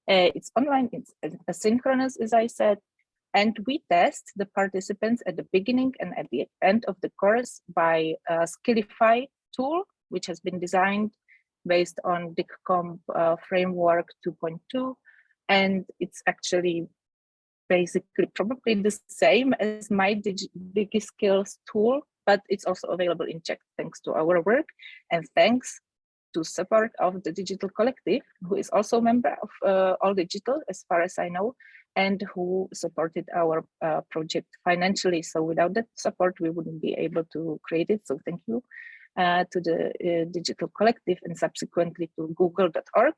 It's online, it's asynchronous, as I said, and we test the participants at the beginning and at the end of the course by a Skillify tool, which has been designed based on DigComp framework 2.2. And it's actually basically probably the same as my DigiSkills tool, but it's also available in Czech thanks to our work and thanks to support of the Digital Collective, who is also a member of All Digital, as far as I know, and who supported our project financially. So without that support, we wouldn't be able to create it. So thank you to the Digital Collective and subsequently to google.org,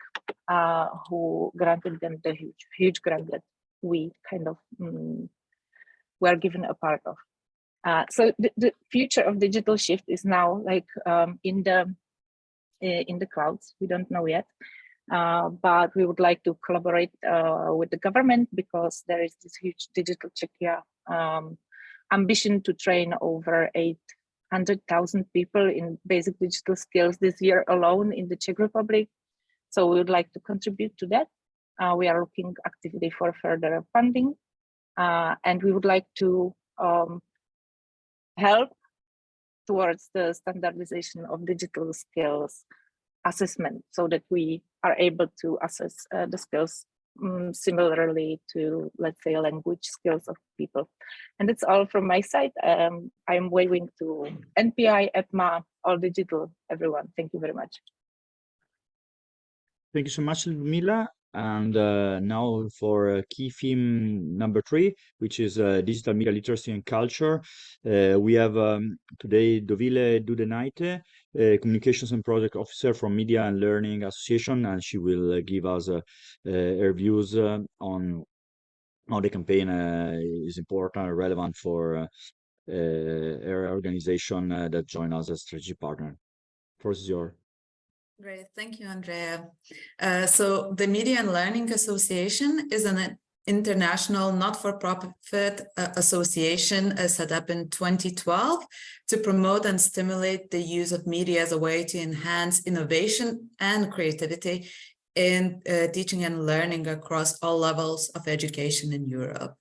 who granted them the huge grant that we kind of were given a part of. So the future of digital shift is now like in the clouds. We don't know yet, but we would like to collaborate with the government because there is this huge Digital Czechia ambition to train over 800,000 people in basic digital skills this year alone in the Czech Republic. So we would like to contribute to that. We are looking actively for further funding, and we would like to help towards the standardization of digital skills assessment so that we are able to assess the skills similarly to, let's say, language skills of people. And that's all from my side. I'm waving to NPI, ETMA, All Digital, everyone. Thank you very much. Thank you so much, Ludmila. And now for key theme number 3, which is digital media literacy and culture. We have today Dovile Dudenaite, Communications and Project Officer from Media and Learning Association, and she will give us her views on how the campaign is important and relevant for her organization that joined us as strategy partner. First is yours. Great, thank you, Andrea. So the Media and Learning Association is an international not-for-profit association set up in 2012 to promote and stimulate the use of media as a way to enhance innovation and creativity in teaching and learning across all levels of education in Europe.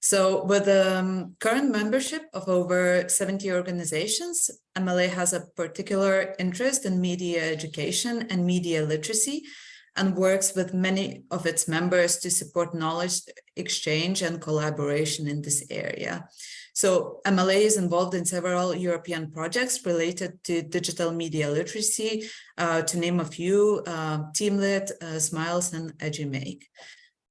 So with a current membership of over 70 organizations, MLA has a particular interest in media education and media literacy and works with many of its members to support knowledge exchange and collaboration in this area. So MLA is involved in several European projects related to digital media literacy, to name a few, Teamlit, Smiles, and EduMake.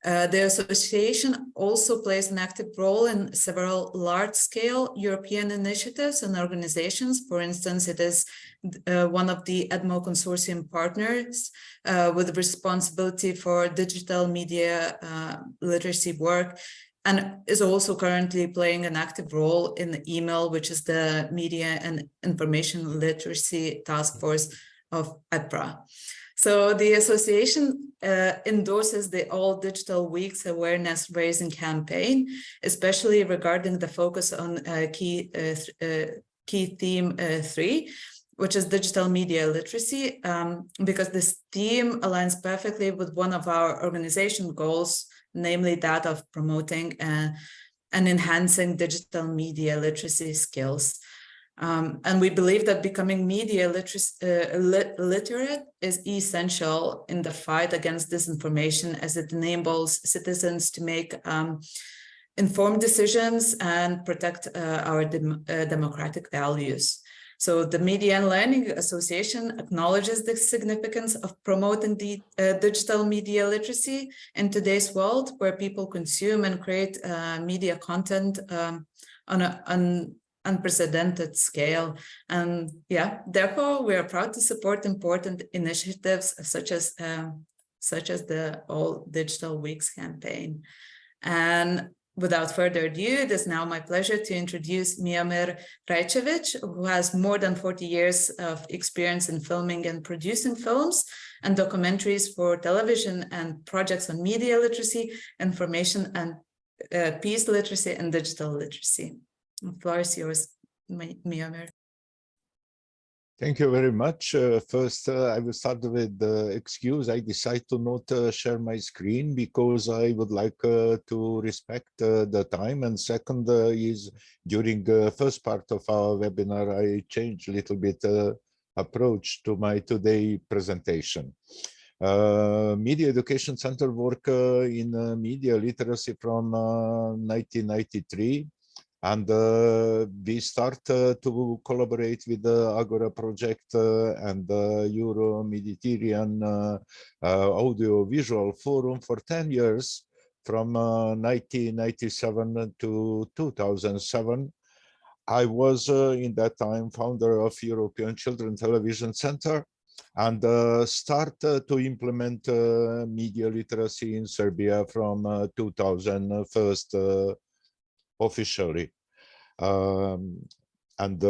The association also plays an active role in several large-scale European initiatives and organizations. For instance, it is one of the EDMO consortium partners with responsibility for digital media literacy work, and is also currently playing an active role in the email, which is the Media and Information Literacy Task Force of APRA. So the association endorses the All Digital Weeks awareness raising campaign, especially regarding the focus on key theme 3, which is digital media literacy, because this theme aligns perfectly with one of our organization goals, namely that of promoting and enhancing digital media literacy skills. And we believe that becoming media literate is essential in the fight against disinformation, as it enables citizens to make informed decisions and protect our democratic values. So the Media and Learning Association acknowledges the significance of promoting the digital media literacy in today's world, where people consume and create media content on an unprecedented scale. And yeah, therefore, we are proud to support important initiatives such as the All Digital Weeks campaign. And without further ado, it is now my pleasure to introduce Miomir Rajcevic, who has more than 40 years of experience in filming and producing films and documentaries for television and projects on media literacy, information and peace literacy and digital literacy. The floor is yours, Miomir. Thank you very much. First, I will start with the excuse. I decided to not share my screen because I would like to respect the time. And second is during the first part of our webinar, I changed a little bit approach to my today presentation. Media Education Center work in media literacy from 1993. And we start to collaborate with the Agora project and the Euro-Mediterranean Audio-Visual Forum for 10 years, from 1997 to 2007. I was, in that time, founder of European Children Television Center and start to implement media literacy in Serbia from 2001 officially. And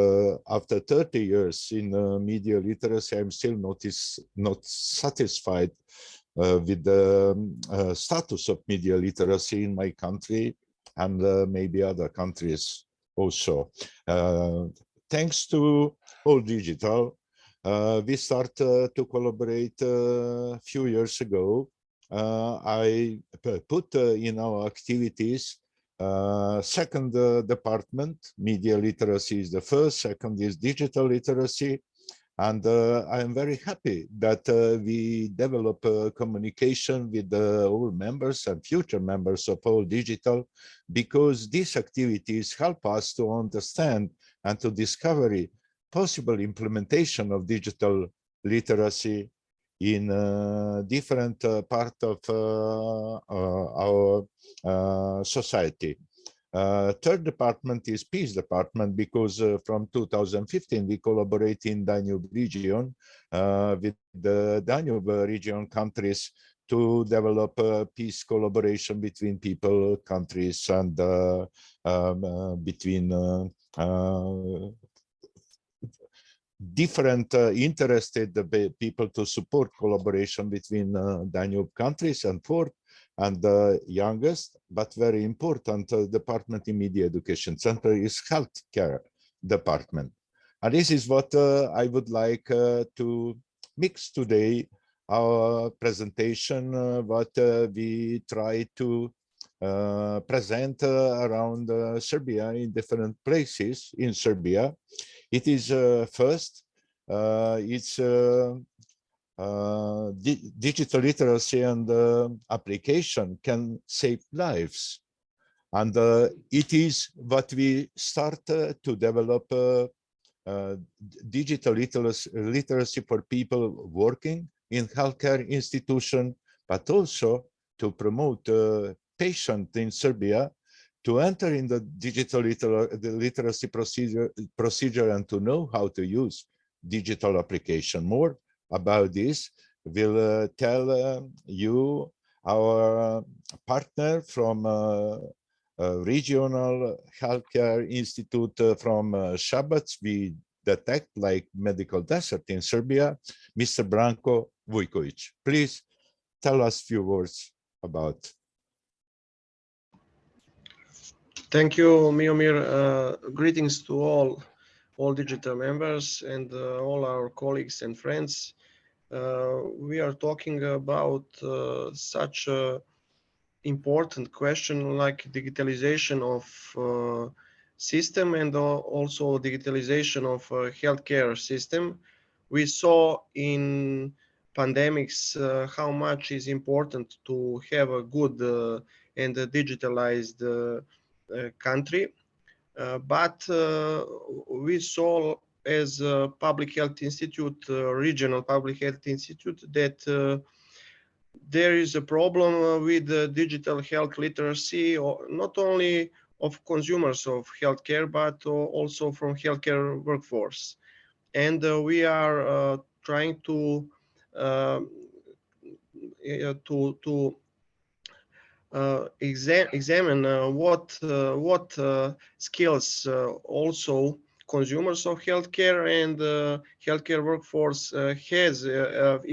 after 30 years in media literacy, I'm still not satisfied with the status of media literacy in my country and maybe other countries also. Thanks to All Digital, we start to collaborate a few years ago. I put in our activities second department. Media literacy is the first, second is digital literacy. And I am very happy that we develop communication with all members and future members of All Digital, because these activities help us to understand and to discover possible implementation of digital literacy in different part of our society. Third department is Peace Department, because from 2015 we collaborate in Danube region with the Danube region countries to develop peace collaboration between people, countries, and between different interested people to support collaboration between Danube countries. And fourth, and the youngest, but very important department in Media Education Center is Healthcare Department. And this is what I would like to mix today, our presentation, what we try to present around Serbia in different places in Serbia. It is first, it's digital literacy and application can save lives. And it is what we start to develop digital literacy for people working in healthcare institution, but also to promote patients in Serbia to enter in the digital literacy procedure and to know how to use digital application. More about this will tell you our partner from Regional Healthcare Institute from Shabac. We that act like medical desert in Serbia, Mr. Branko Vujković. Please tell us a few words about. Thank you, Miomir. Greetings to all digital members and all our colleagues and friends. We are talking about such a important question like digitalization of system and also digitalization of healthcare system. We saw in pandemics how much is important to have a good and digitalized country, but we saw as a public health institute, regional public health institute, that there is a problem with digital health literacy, or not only of consumers of healthcare, but also from healthcare workforce. And we are trying to examine what skills also consumers of healthcare and healthcare workforce has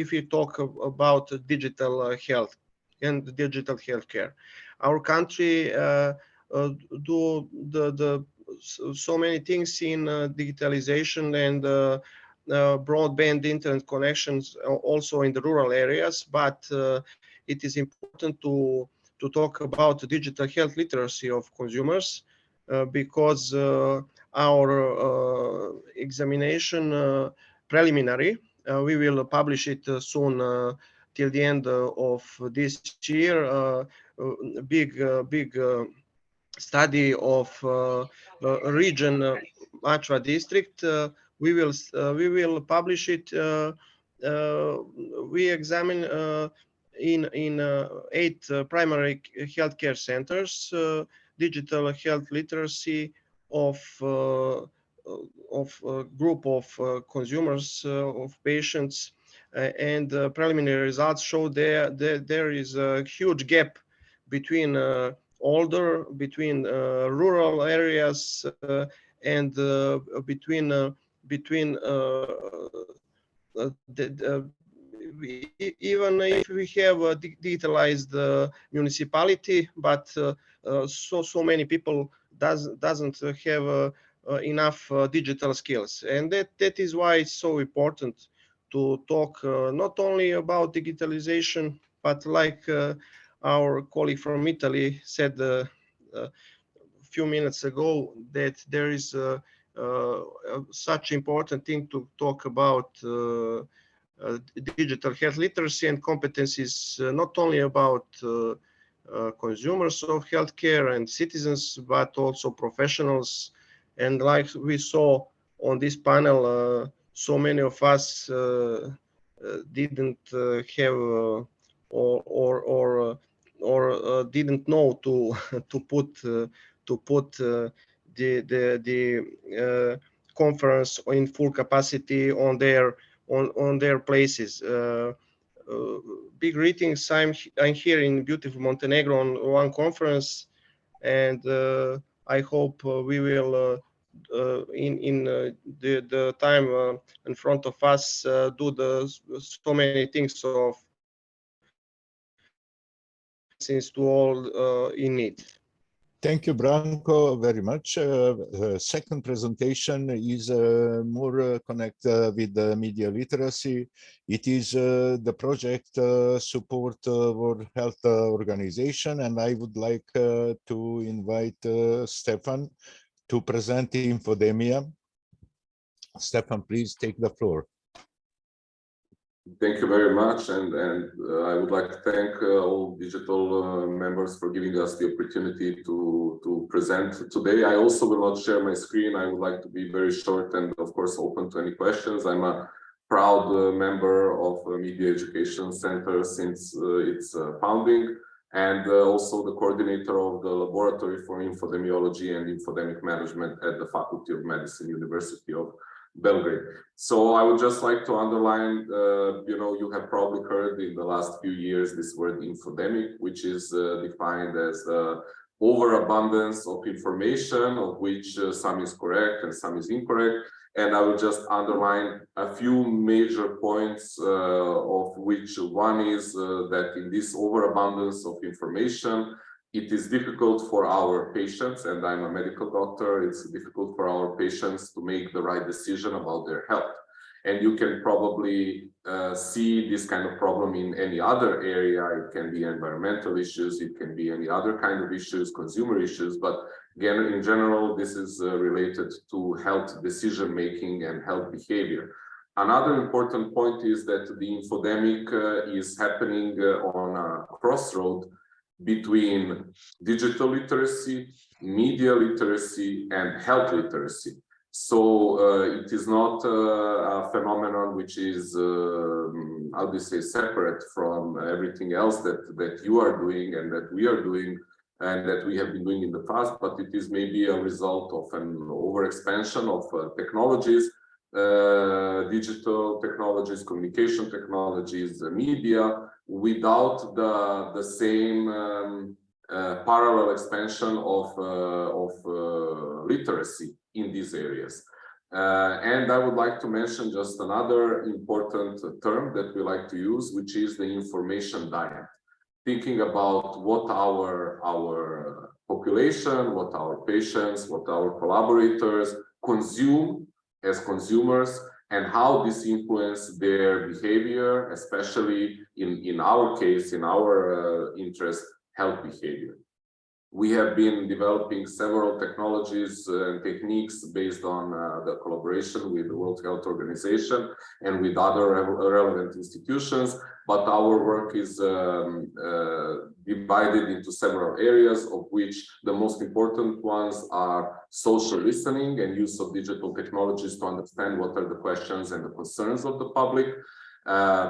if we talk about digital health and digital healthcare. Our country do so many things in digitalization and broadband internet connections also in the rural areas, but it is important to talk about digital health literacy of consumers because our examination preliminary, we will publish it soon till the end of this year. Big study of region Matra district. We will publish it. We examine in 8 primary healthcare centers digital health literacy of group of consumers of patients, and preliminary results show there is a huge gap between between rural areas and between even if we have a digitalized municipality, but so many people doesn't have enough digital skills, and that is why it's so important to talk not only about digitalization, but like our colleague from Italy said a few minutes ago, that there is such important thing to talk about digital health literacy and competencies, not only about consumers of healthcare and citizens, but also professionals. And like we saw on this panel, so many of us didn't have or didn't know to put the conference in full capacity on their places. Big greetings. I'm here in beautiful Montenegro on one conference, and I hope we will in the time in front of us do so many things of since to all in need. Thank you, Branko, very much. Second presentation is more connected with the media literacy. It is the project support World Health Organization, and I would like to invite Stefan to present Infodemia. Stefan, please take the floor. Thank you very much, and I would like to thank all digital members for giving us the opportunity to present today. I also will not share my screen. I would like to be very short and of course open to any questions. I'm a proud member of Media Education Center since its founding, and also the coordinator of the Laboratory for Infodemiology and Infodemic Management at the Faculty of Medicine, University of Belgrade. So I would just like to underline, you have probably heard in the last few years this word infodemic, which is defined as overabundance of information, of which some is correct and some is incorrect. And I will just underline a few major points, of which one is that in this overabundance of information, it is difficult for our patients, and I'm a medical doctor, it's difficult for our patients to make the right decision about their health. And you can probably see this kind of problem in any other area. It can be environmental issues, it can be any other kind of issues, consumer issues, but again, in general, this is related to health decision-making and health behavior. Another important point is that the infodemic is happening on a crossroad between digital literacy, media literacy, and health literacy. So it is not a phenomenon which is, how do you say, separate from everything else that you are doing and that we are doing and that we have been doing in the past, but it is maybe a result of an overexpansion of technologies, digital technologies, communication technologies, media, without the same parallel expansion of literacy in these areas. And I would like to mention just another important term that we like to use, which is the information diet. Thinking about what our population, what our patients, what our collaborators consume as consumers, and how this influences their behavior, especially in our case, in our interest, health behavior. We have been developing several technologies and techniques based on the collaboration with the World Health Organization and with other relevant institutions, but our work is divided into several areas, of which the most important ones are social listening and use of digital technologies to understand what are the questions and the concerns of the public,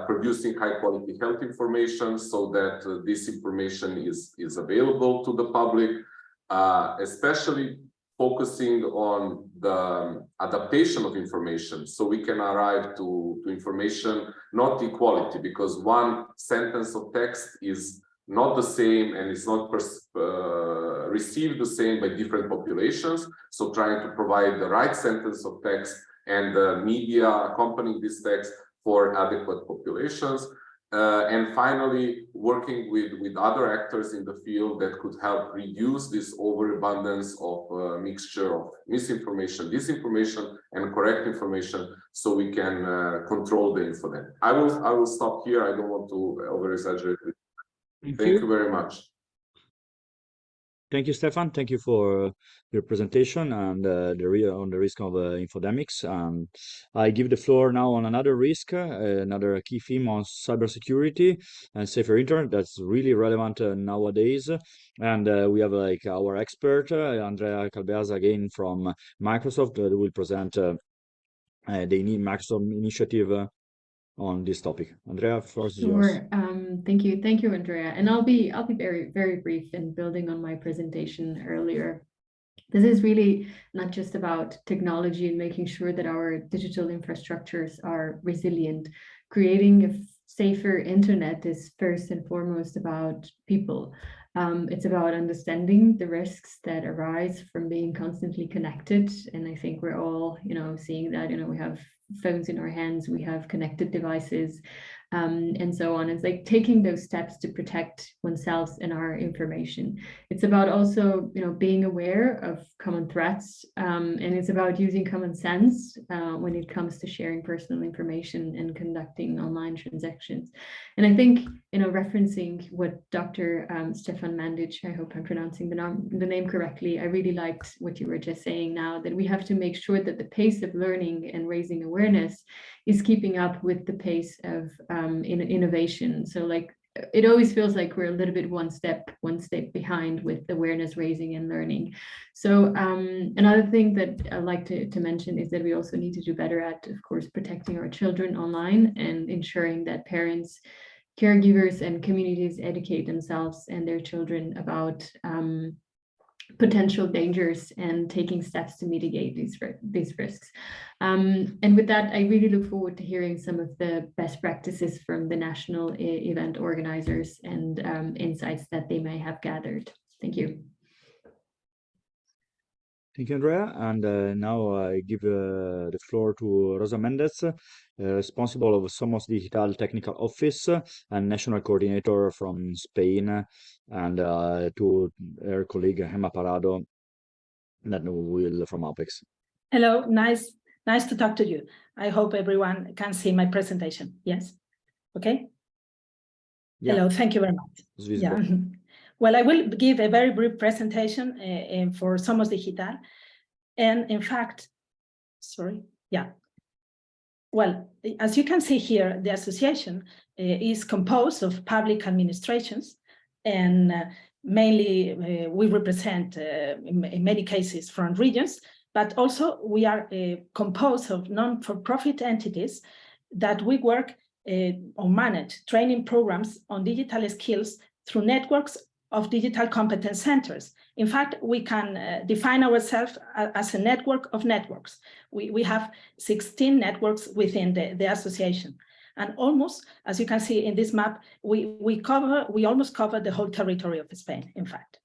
producing high quality health information so that this information is available to the public, especially focusing on the adaptation of information so we can arrive to information, not equality, because one sentence of text is not the same and is not received the same by different populations. So trying to provide the right sentence of text and the media accompanying this text for adequate populations. And finally, working with other actors in the field that could help reduce this overabundance of mixture of misinformation, disinformation, and correct information, so we can control the infodemic. I will stop here. I don't want to over-exaggerate. Thank you very much. Thank you, Stefan. Thank you for your presentation and on the risk of infodemics. I give the floor now on another risk, another key theme on cybersecurity and safer internet that's really relevant nowadays. And we have like our expert, Andrea Calbeas, again from Microsoft, that will present the Microsoft initiative on this topic. Andrea, first is yours. Sure. Thank you, Andrea. And I'll be very, very brief in building on my presentation earlier. This is really not just about technology and making sure that our digital infrastructures are resilient. Creating a safer internet is first and foremost about people. It's about understanding the risks that arise from being constantly connected. And I think we're all, seeing that, we have phones in our hands, we have connected devices, and so on. It's like taking those steps to protect oneself and our information. It's about also, being aware of common threats, and it's about using common sense when it comes to sharing personal information and conducting online transactions. And I think, referencing what Dr. Stefan Mandic, I hope I'm pronouncing the name correctly, I really liked what you were just saying now, that we have to make sure that the pace of learning and raising awareness is keeping up with the pace of innovation. So like, it always feels like we're a little bit one step behind with awareness raising and learning. So another thing that I'd like to mention is that we also need to do better at, of course, protecting our children online and ensuring that parents, caregivers, and communities educate themselves and their children about potential dangers and taking steps to mitigate these risks. And with that, I really look forward to hearing some of the best practices from the national event organizers and insights that they may have gathered. Thank you. Thank you, Andrea. And now I give the floor to Rosa Mendez, responsible of Somos Digital Technical Office and National Coordinator from Spain, and to her colleague Gemma Parado, that will from Apex. Hello, nice to talk to you. I hope everyone can see my presentation. Yes, okay. Yeah. Hello, thank you very much. It's visible. Yeah. Well, I will give a very brief presentation for Somos Digital. And in fact, sorry, yeah. Well, as you can see here, the association is composed of public administrations, and mainly we represent, in many cases, from regions, but also we are composed of non-for-profit entities that we work or manage training programs on digital skills through networks of digital competence centers. In fact, we can define ourselves as a network of networks. We have 16 networks within the association. And almost, as you can see in this map, we almost cover the whole territory of Spain, in fact.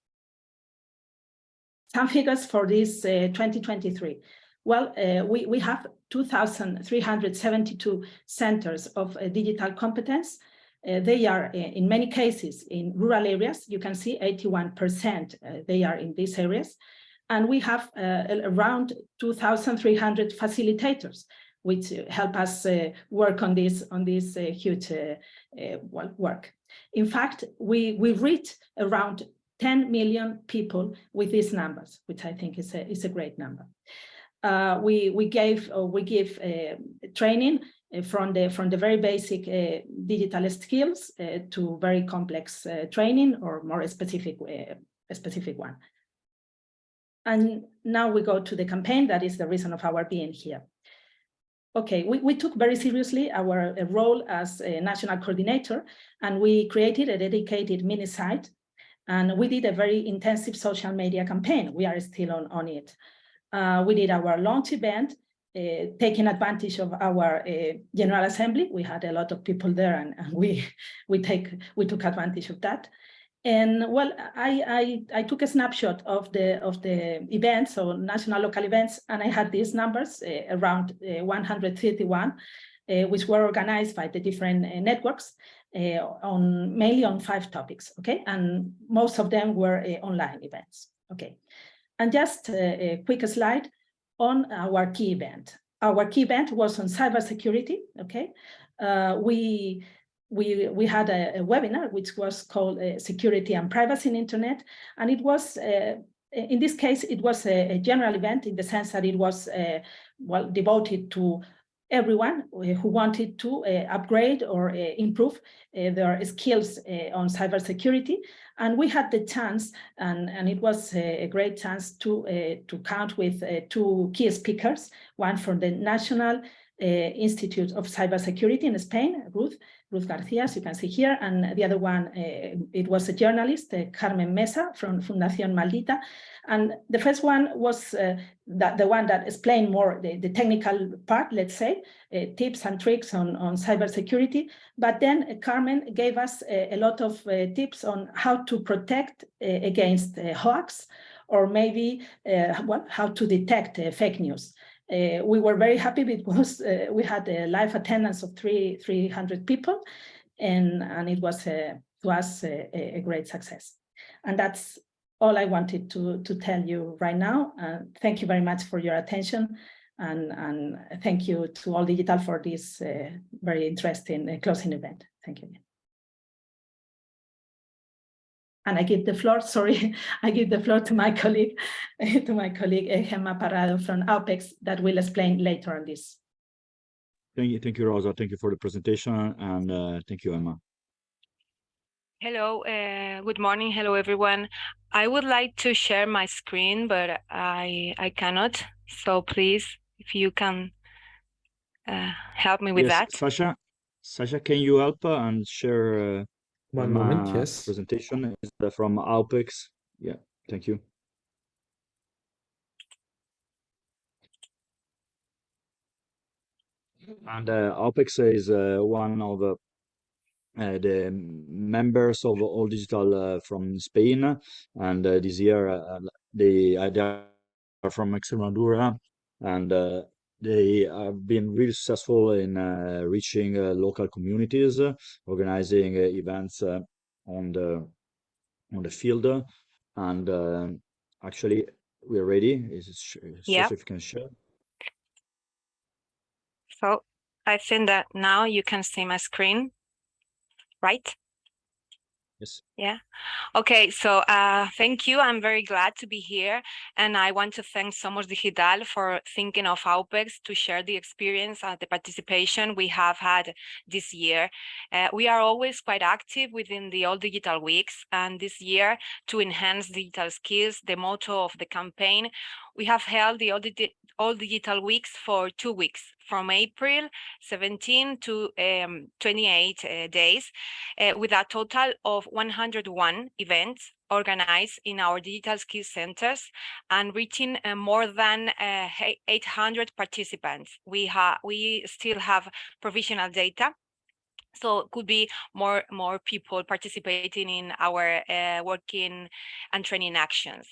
Some figures for this 2023. Well, we have 2,372 centers of digital competence. They are, in many cases, in rural areas. You can see 81% they are in these areas. And we have around 2,300 facilitators, which help us work on this huge work. In fact, we reach around 10 million people with these numbers, which I think is a great number. We give training from the very basic digital skills to very complex training or more specific one. And now we go to the campaign. That is the reason of our being here. Okay, we took very seriously our role as a national coordinator, and we created a dedicated mini site, and we did a very intensive social media campaign. We are still on it. We did our launch event, taking advantage of our General Assembly. We had a lot of people there, and we took advantage of that. And well, I took a snapshot of the events, so national local events, and I had these numbers around 131, which were organized by the different networks mainly on 5 topics. Okay, and most of them were online events. Okay, and just a quick slide on our key event. Our key event was on cybersecurity. Okay, we had a webinar which was called Security and Privacy in Internet, and it was in this case it was a general event in the sense that it was well devoted to everyone who wanted to upgrade or improve their skills on cybersecurity. And we had the chance, and it was a great chance to count with 2 key speakers, one from the National Institute of Cybersecurity in Spain, Ruth Garcia, as you can see here, and the other one, it was a journalist, Carmen Mesa from Fundación Maldita. And the first one was the one that explained more the technical part, let's say, tips and tricks on cybersecurity. But then Carmen gave us a lot of tips on how to protect against hoax, or maybe how to detect fake news. We were very happy because we had a live attendance of 300 people, and it was to us a great success. And that's all I wanted to tell you right now. Thank you very much for your attention, and thank you to All Digital for this very interesting closing event. Thank you. And I give the floor, sorry, I give the floor to my colleague, Gemma Parado from Apex, that will explain later on this. Thank you, Rosa. Thank you for the presentation, and thank you, Emma. Hello, good morning. Hello, everyone. I would like to share my screen, but I cannot. So please, if you can help me with that. Sasha, can you help and share one moment? Yes. Presentation is from Apex. Yeah, thank you. And Apex is one of the members of All Digital from Spain, and this year they are from Extremadura, and they have been really successful in reaching local communities, organizing events on the field, and actually we're ready. Yeah. If you can share. So I think that now you can see my screen, right? Yes. Yeah. Okay, so thank you. I'm very glad to be here. And I want to thank Somos Digital for thinking of Adweeks to share the experience and the participation we have had this year. We are always quite active within the All Digital Weeks. And this year, to enhance digital skills, the motto of the campaign, we have held the All Digital Weeks for 2 weeks, from April 17 to 28 days, with a total of 101 events organized in our digital skills centers and reaching more than 800 participants. We still have provisional data, so it could be more people participating in our working and training actions.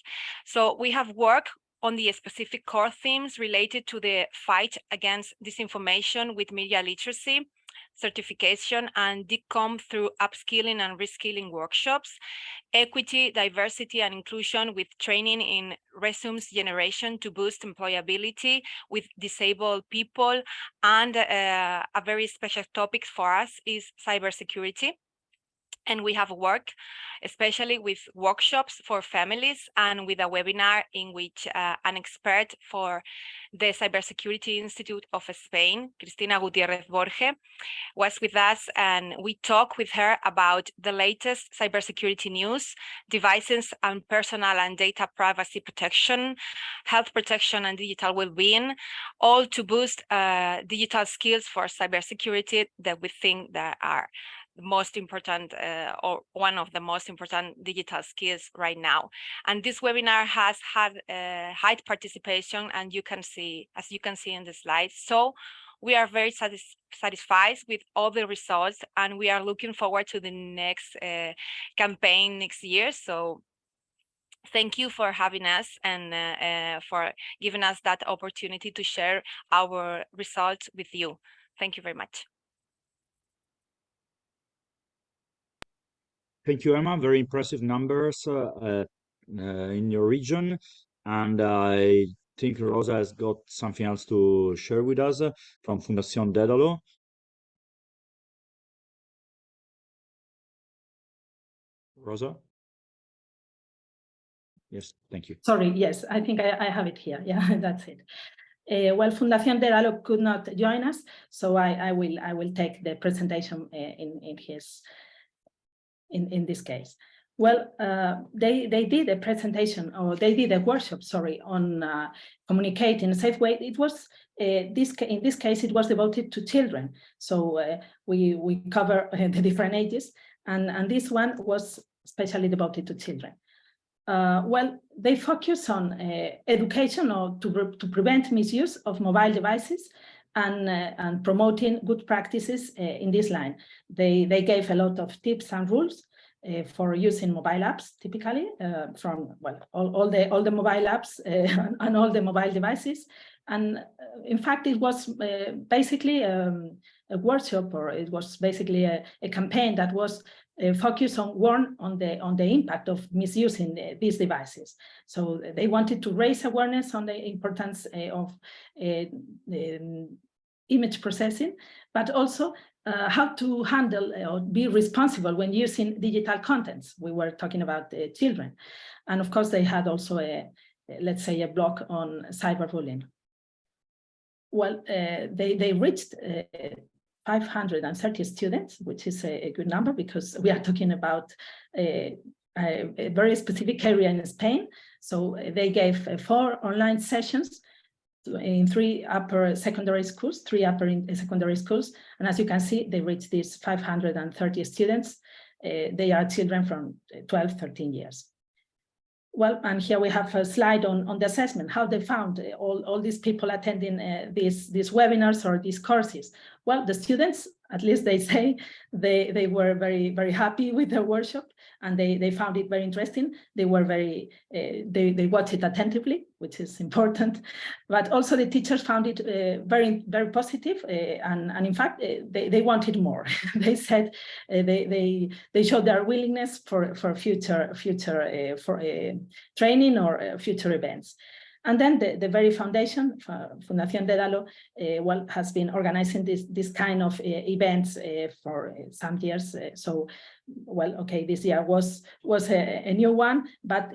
So we have worked on the specific core themes related to the fight against disinformation with media literacy, certification, and DICOM through upskilling and reskilling workshops, equity, diversity, and inclusion with training in resumes generation to boost employability with disabled people, and a very special topic for us is cybersecurity. And we have worked especially with workshops for families and with a webinar in which an expert for the Cybersecurity Institute of Spain, Cristina Gutierrez Borge, was with us, and we talked with her about the latest cybersecurity news, devices and personal and data privacy protection, health protection and digital well-being, all to boost digital skills for cybersecurity that we think that are the most important or one of the most important digital skills right now. And this webinar has had high participation, and you can see, as you can see in the slides. So we are very satisfied with all the results, and we are looking forward to the next campaign next year. So thank you for having us and for giving us that opportunity to share our results with you. Thank you very much. Thank you, Emma. Very impressive numbers in your region. And I think Rosa has got something else to share with us from Fundación Dédalo. Rosa? Yes, thank you. Sorry, yes, I think I have it here. Yeah, that's it. Well, Fundación Dédalo could not join us, so I will take the presentation in this case. Well, they did a presentation, or they did a workshop, sorry, on communicate in a safe way. It was in this case it was devoted to children. So we cover the different ages, and this one was especially devoted to children. Well, they focus on education or to prevent misuse of mobile devices and promoting good practices in this line. They gave a lot of tips and rules for using mobile apps, typically from all the mobile apps and all the mobile devices. And in fact, it was basically a workshop, or it was basically a campaign that was focused on the impact of misusing these devices. So they wanted to raise awareness on the importance of image processing, but also how to handle or be responsible when using digital contents. We were talking about children. And of course, they had also let's say, a blog on cyberbullying. Well, they reached 530 students, which is a good number because we are talking about a very specific area in Spain. So they gave 4 online sessions in 3 upper secondary schools, and as you can see, they reached these 530 students. They are children from 12, 13 years. Well, and here we have a slide on the assessment, how they found all these people attending these webinars or these courses. Well, the students, at least they say, they were very, very happy with the workshop, and they found it very interesting. They were very, they watched it attentively, which is important, but also the teachers found it very, very positive, and in fact, they wanted more. They said they showed their willingness for future training or future events. And then the very foundation, Fundación Dédalo, well, has been organizing this kind of events for some years. So, well, okay, this year was a new one, but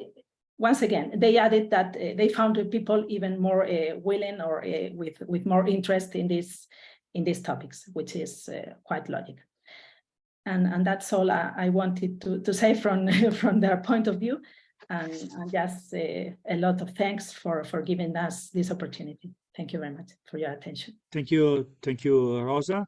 once again, they added that they found people even more willing or with more interest in these topics, which is quite logical. And that's all I wanted to say from their point of view. And just a lot of thanks for giving us this opportunity. Thank you very much for your attention. Thank you, Rosa.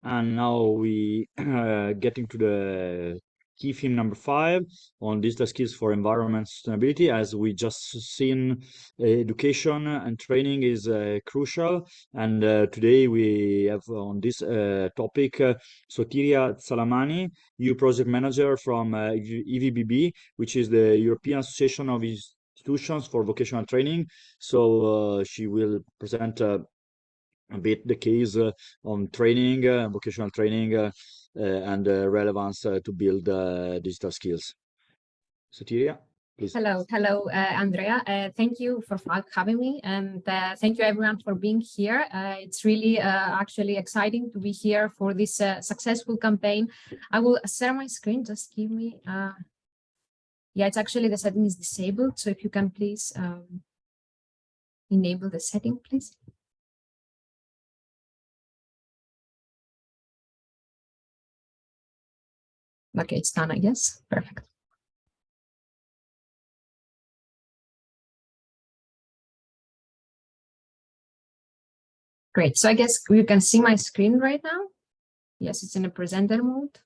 And now we getting to the key theme number 5 on digital skills for environment sustainability. As we just seen, education and training is crucial. And today we have on this topic Sotiria Salamani, EU project manager from EVBB, which is the European Association of Institutions for Vocational Training. So she will present a bit the case on training, vocational training, and relevance to build digital skills. Sotiria, please. Hello, Andrea. Thank you for having me, and thank you everyone for being here. It's really actually exciting to be here for this successful campaign. I will share my screen. Just give me. Yeah, it's actually the setting is disabled, so if you can please enable the setting, please. Okay, it's done, I guess. Perfect. Great. So I guess you can see my screen right now. Yes, it's in a presenter mode.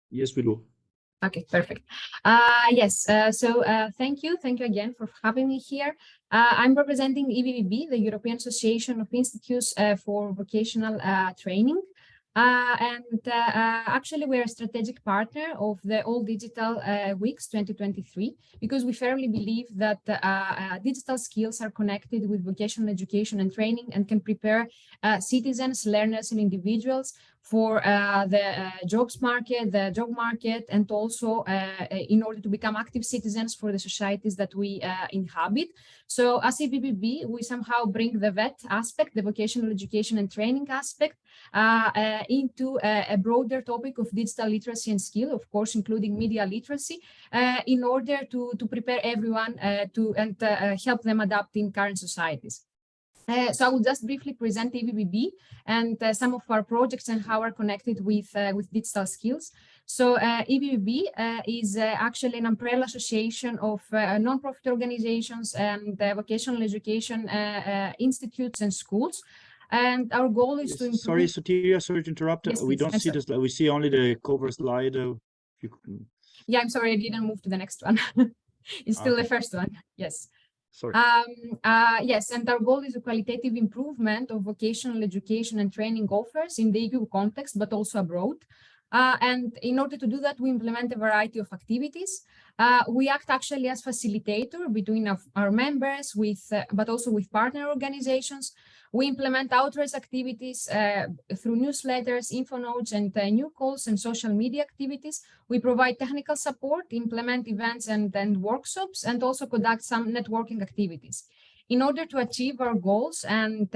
Yes, we do. Okay, perfect. Yes, so thank you again for having me here. I'm representing EVBB, the European Association of Institutes for Vocational Training. Actually, we're a strategic partner of the All Digital Weeks 2023, because we firmly believe that digital skills are connected with vocational education and training and can prepare citizens, learners, and individuals for the jobs market, the job market, and also in order to become active citizens for the societies that we inhabit. So as EVBB, we somehow bring the VET aspect, the vocational education and training aspect, into a broader topic of digital literacy and skill, of course, including media literacy, in order to prepare everyone and help them adapt in current societies. So I will just briefly present EVBB and some of our projects and how we're connected with digital skills. So EVBB is actually an umbrella association of non-profit organizations and vocational education institutes and schools. And our goal is to improve... Sorry, Sotiria, sorry to interrupt. Yes, we don't see this. We see only the cover slide. Yeah, I'm sorry, I didn't move to the next one. It's still the first one. Yes. Sorry. Yes, and our goal is a qualitative improvement of vocational education and training offers in the EU context, but also abroad. And in order to do that, we implement a variety of activities. We act actually as facilitator between our members, but also with partner organizations. We implement outreach activities through newsletters, info notes, and new calls and social media activities. We provide technical support, implement events and workshops, and also conduct some networking activities. In order to achieve our goals and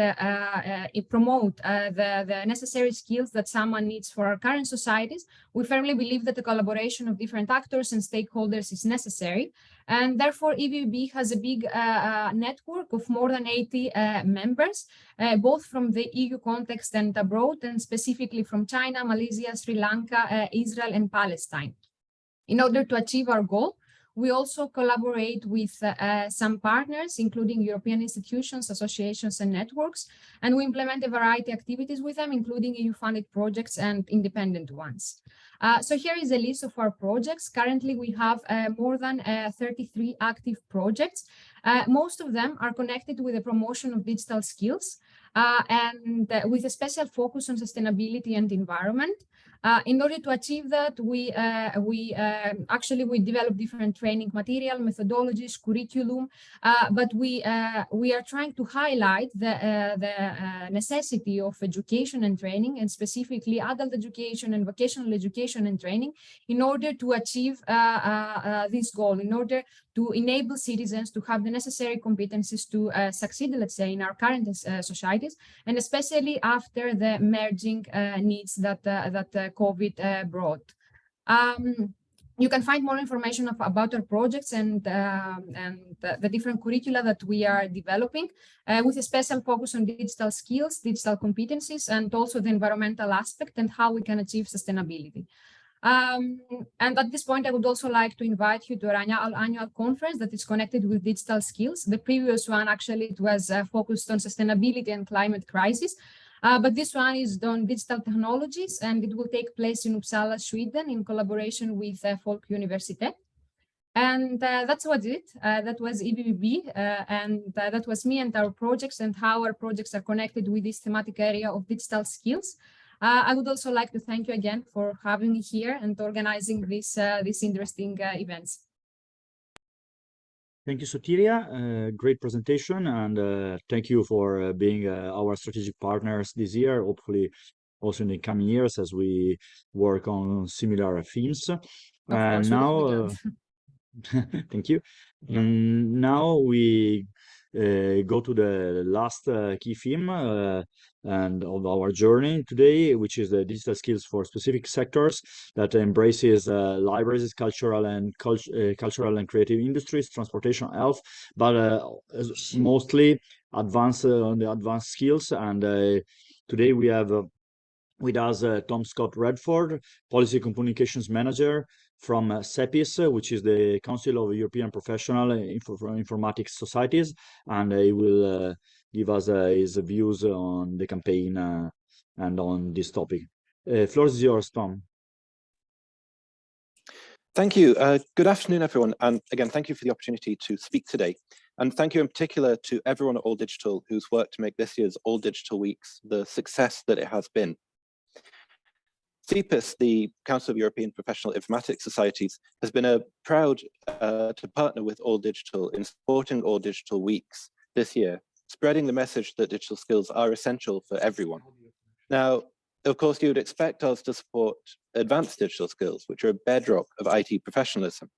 promote the necessary skills that someone needs for our current societies, we firmly believe that the collaboration of different actors and stakeholders is necessary. And therefore, EVBB has a big network of more than 80 members, both from the EU context and abroad, and specifically from China, Malaysia, Sri Lanka, Israel, and Palestine. In order to achieve our goal, we also collaborate with some partners, including European institutions, associations, and networks, and we implement a variety of activities with them, including EU-funded projects and independent ones. So here is a list of our projects. Currently, we have more than 33 active projects. Most of them are connected with the promotion of digital skills and with a special focus on sustainability and environment. In order to achieve that, we develop different training material, methodologies, curriculum, but we are trying to highlight the necessity of education and training, and specifically adult education and vocational education and training, in order to achieve this goal, in order to enable citizens to have the necessary competencies to succeed, let's say, in our current societies, and especially after the merging needs that COVID brought. You can find more information about our projects and the different curricula that we are developing, with a special focus on digital skills, digital competencies, and also the environmental aspect and how we can achieve sustainability. And at this point, I would also like to invite you to our annual conference that is connected with digital skills. The previous one, actually, it was focused on sustainability and climate crisis. But this one is on digital technologies, and it will take place in Uppsala, Sweden, in collaboration with Palvolgyi University. And that's what it. That was EBBB, and that was me and our projects and how our projects are connected with this thematic area of digital skills. I would also like to thank you again for having me here and organizing these interesting events. Thank you, Sotiria. Great presentation, and thank you for being our strategic partners this year, hopefully also in the coming years as we work on similar themes. And now, thank you. And now we go to the last key theme and of our journey today, which is the digital skills for specific sectors that embraces libraries, cultural and creative industries, transportation, health, but mostly advanced on the advanced skills. And today we have with us Tom Scott Redford, Policy Communications Manager from CEPIS, which is the Council of European Professional Informatics Societies, and he will give us his views on the campaign and on this topic. Floor is yours, Tom. Thank you. Good afternoon, everyone. And again, thank you for the opportunity to speak today. And thank you in particular to everyone at All Digital who's worked to make this year's All Digital Weeks the success that it has been. CEPIS, the Council of European Professional Informatics Societies, has been proud to partner with All Digital in supporting All Digital Weeks this year, spreading the message that digital skills are essential for everyone. Now, of course, you would expect us to support advanced digital skills, which are a bedrock of IT professionalism.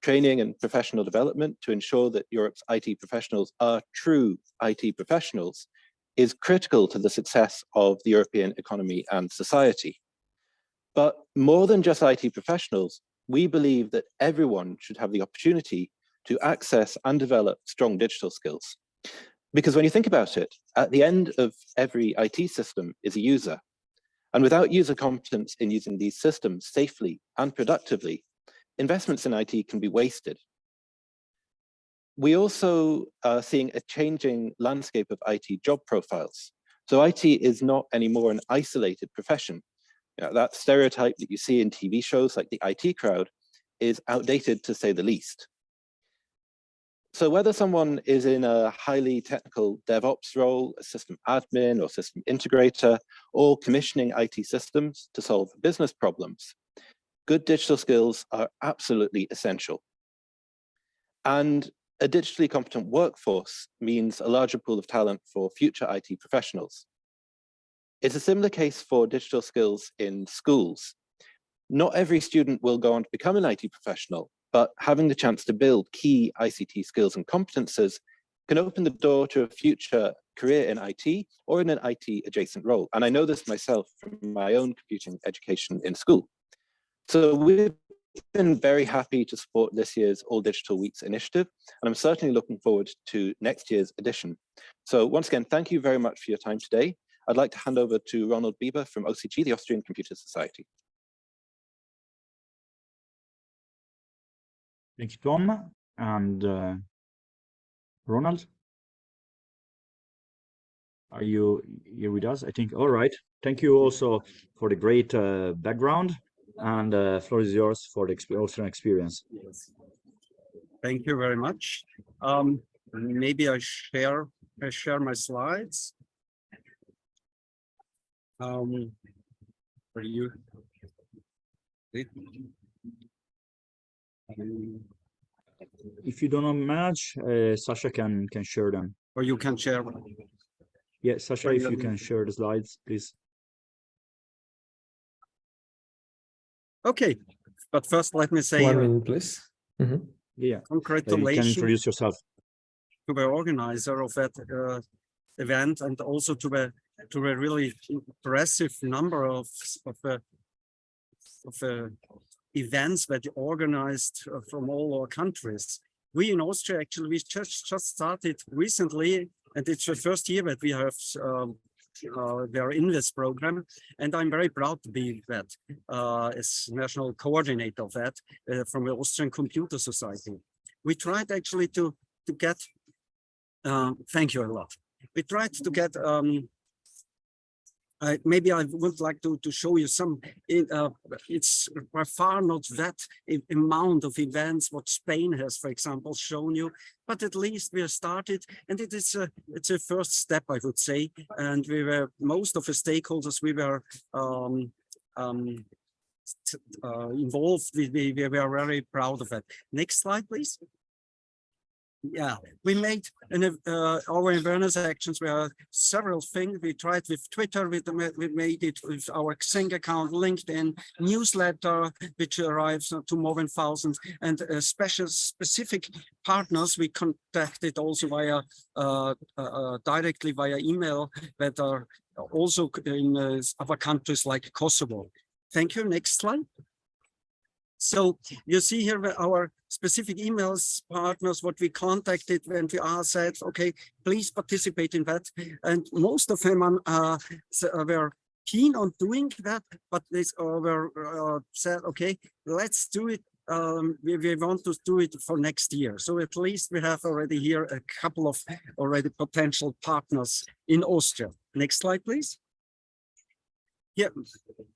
Training and professional development to ensure that Europe's IT professionals are true IT professionals is critical to the success of the European economy and society. But more than just IT professionals, we believe that everyone should have the opportunity to access and develop strong digital skills. Because when you think about it, at the end of every IT system is a user. And without user competence in using these systems safely and productively, investments in IT can be wasted. We also are seeing a changing landscape of IT job profiles. So IT is not anymore an isolated profession. You know, that stereotype that you see in TV shows like the IT crowd is outdated, to say the least. So whether someone is in a highly technical DevOps role, a system admin or system integrator, or commissioning IT systems to solve business problems, good digital skills are absolutely essential. And a digitally competent workforce means a larger pool of talent for future IT professionals. It's a similar case for digital skills in schools. Not every student will go on to become an IT professional, but having the chance to build key ICT skills and competences can open the door to a future career in IT or in an IT adjacent role. And I know this myself from my own computing education in school. So we've been very happy to support this year's All Digital Weeks initiative, and I'm certainly looking forward to next year's edition. So once again, thank you very much for your time today. I'd like to hand over to Ronald Bieber from OCG, the Austrian Computer Society. Thank you, Tom. And Ronald, are you here with us? I think, all right. Thank you also for the great background, and floor is yours for the Austrian experience. Yes. Thank you very much. Maybe I share my slides. For you. If you don't manage, Sasha can share them. Or you can share. Yeah, Sasha, if you can share the slides, please. Okay, but first let me say 1 minute, please. Yeah, congratulations. You can introduce yourself To the organizer of that event, and also to a really impressive number of events that you organized from all our countries. We in Austria, actually, we just started recently, and it's the first year that we have they are in this program, and I'm very proud to be that as national coordinator of that from the Austrian Computer Society. We tried actually to get, thank you a lot. We tried to get, maybe I would like to show you some, it's by far not that amount of events what Spain has, for example, shown you, but at least we have started, and it's a first step, I would say, and we were, most of the stakeholders, we were involved, we were very proud of it. Next slide, please. Yeah, we made our awareness actions were several things. We tried with Twitter, we made it with our Xing account, LinkedIn, newsletter, which arrives to more than 1,000, and specific partners we contacted also via directly via email that are also in other countries like Kosovo. Thank you. Next slide. So you see here our specific emails partners, what we contacted when we said, okay, please participate in that. And most of them were keen on doing that, but they were said, okay, let's do it. We want to do it for next year. So at least we have already here a couple of already potential partners in Austria. Next slide, please. Yeah,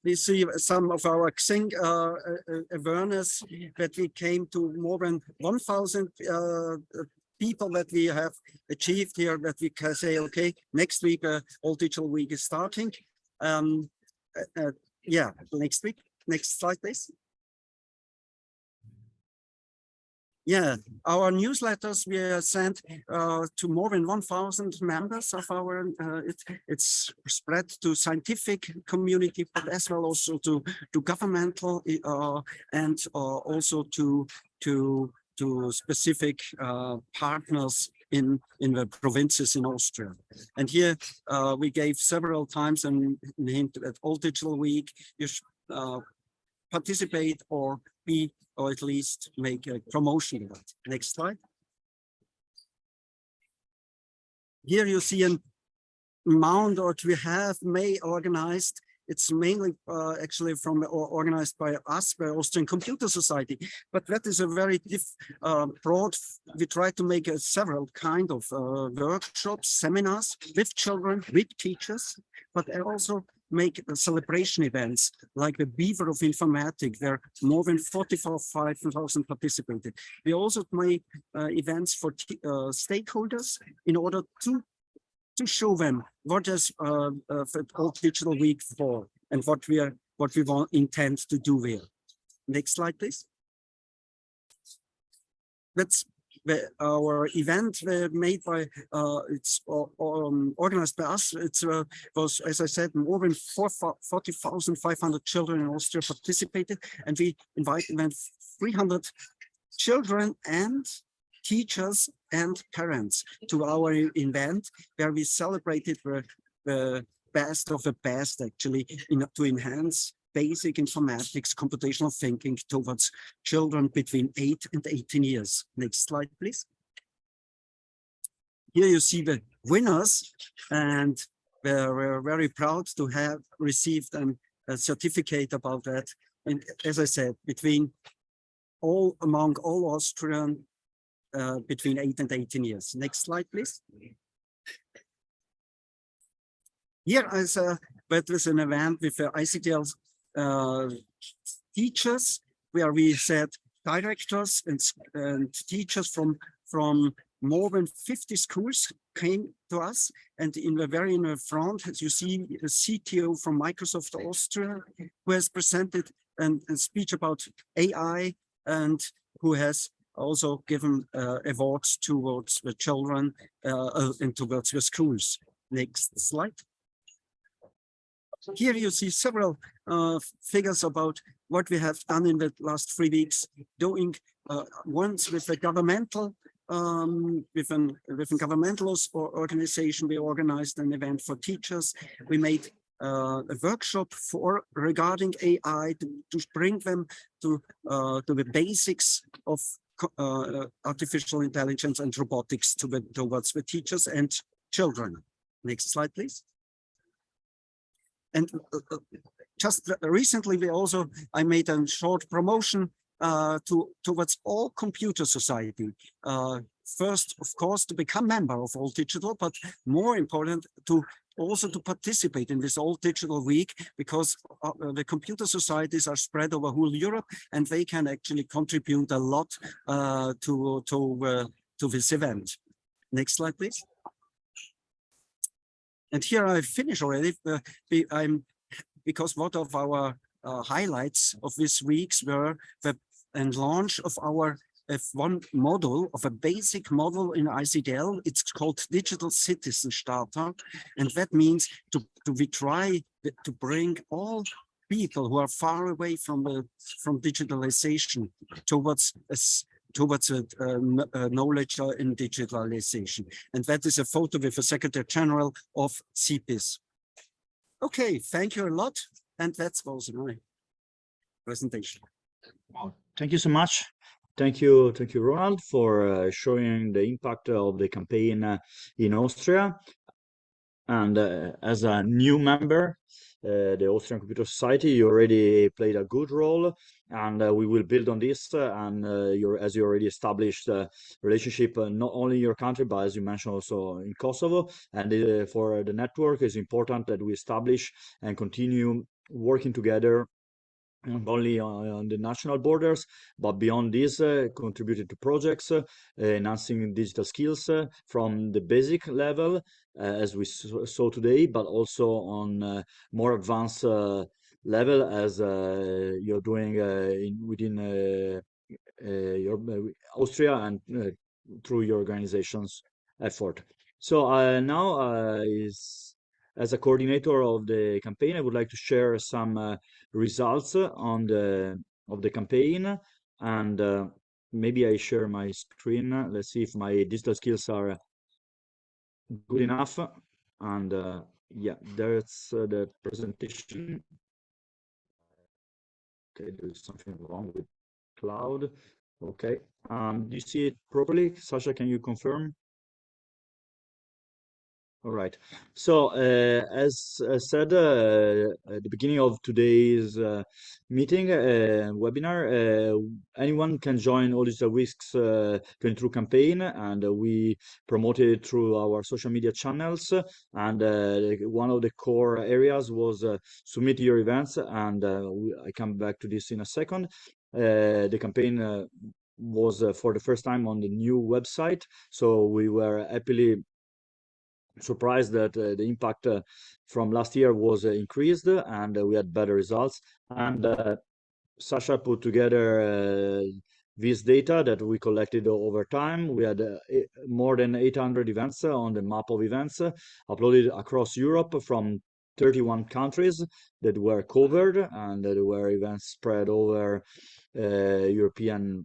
we see some of our Xing awareness that we came to more than 1,000 people that we have achieved here, that we can say, okay, next week, All Digital Week is starting. Yeah, next week. Next slide, please. Yeah, our newsletters we sent to more than 1,000 members of our. It's spread to scientific community, but as well also to governmental and also to specific partners in the provinces in Austria. And here we gave several times and hint at All Digital Week. You should participate or at least make a promotion of it. Next slide. Here you see an amount that we have organized. It's mainly actually from or organized by us, by Austrian Computer Society, but that is a very broad. We try to make several kind of workshops, seminars with children, with teachers, but also make celebration events like the Beaver of Informatics, where more than 45,000 participated. We also make events for stakeholders in order to show them what is All Digital Week for and what we intend to do there. Next slide, please. That's our event made by it's organized by us. It was, as I said, more than 40,500 children in Austria participated, and we invited 300 children and teachers and parents to our event, where we celebrated the best of the best, actually, to enhance basic informatics, computational thinking towards children between 8 and 18 years. Next slide, please. Here you see the winners, and we're very proud to have received a certificate about that. And as I said, among all Austrian between 8 and 18 years. Next slide, please. Here that was an event with ICTL's teachers, where we said directors and teachers from more than 50 schools came to us, and in the front, as you see, the CTO from Microsoft Austria, who has presented a speech about AI, and who has also given awards towards the children and towards the schools. Next slide. Here you see several figures about what we have done in the last 3 weeks, doing once with a governmental with a governmental organization. We organized an event for teachers. We made a workshop regarding AI to bring them to the basics of artificial intelligence and robotics towards the teachers and children. Next slide, please. And just recently, I made a short promotion towards all computer society. First, of course, to become member of All Digital, but more important, also to participate in this All Digital Week, because the computer societies are spread over whole Europe, and they can actually contribute a lot to this event. Next slide, please. And here I finish already. Because one of our highlights of this week's were the launch of our one model, of a basic model in ICDL. It's called Digital Citizen Starter, and that means we try to bring all people who are far away from digitalization towards knowledge in digitalization. And that is a photo with the Secretary General of CPIS. Okay, thank you a lot. And that was my presentation. Wow, thank you so much. Thank you, Ronald, for showing the impact of the campaign in Austria. And as a new member, the Austrian Computer Society, you already played a good role, and we will build on this. And as you already established a relationship, not only in your country, but as you mentioned, also in Kosovo. And for the network, it's important that we establish and continue working together, not only on the national borders, but beyond this, contributing to projects, enhancing digital skills from the basic level, as we saw today, but also on more advanced level, as you're doing within your Austria and through your organization's effort. So now as a coordinator of the campaign, I would like to share some results of the campaign, and maybe I share my screen. Let's see if my digital skills are good enough. And yeah, there's the presentation. Okay, there's something wrong with cloud. Okay, do you see it properly? Sasha, can you confirm? All right. So as said at the beginning of today's meeting, webinar, anyone can join All Digital Week's 22 campaign, and we promote it through our social media channels. And one of the core areas was submit your events, and I come back to this in a second. The campaign was for the first time on the new website, so we were happily surprised that the impact from last year was increased, and we had better results. And Sasha put together this data that we collected over time. We had more than 800 events on the map of events uploaded across Europe from 31 countries that were covered, and there were events spread over European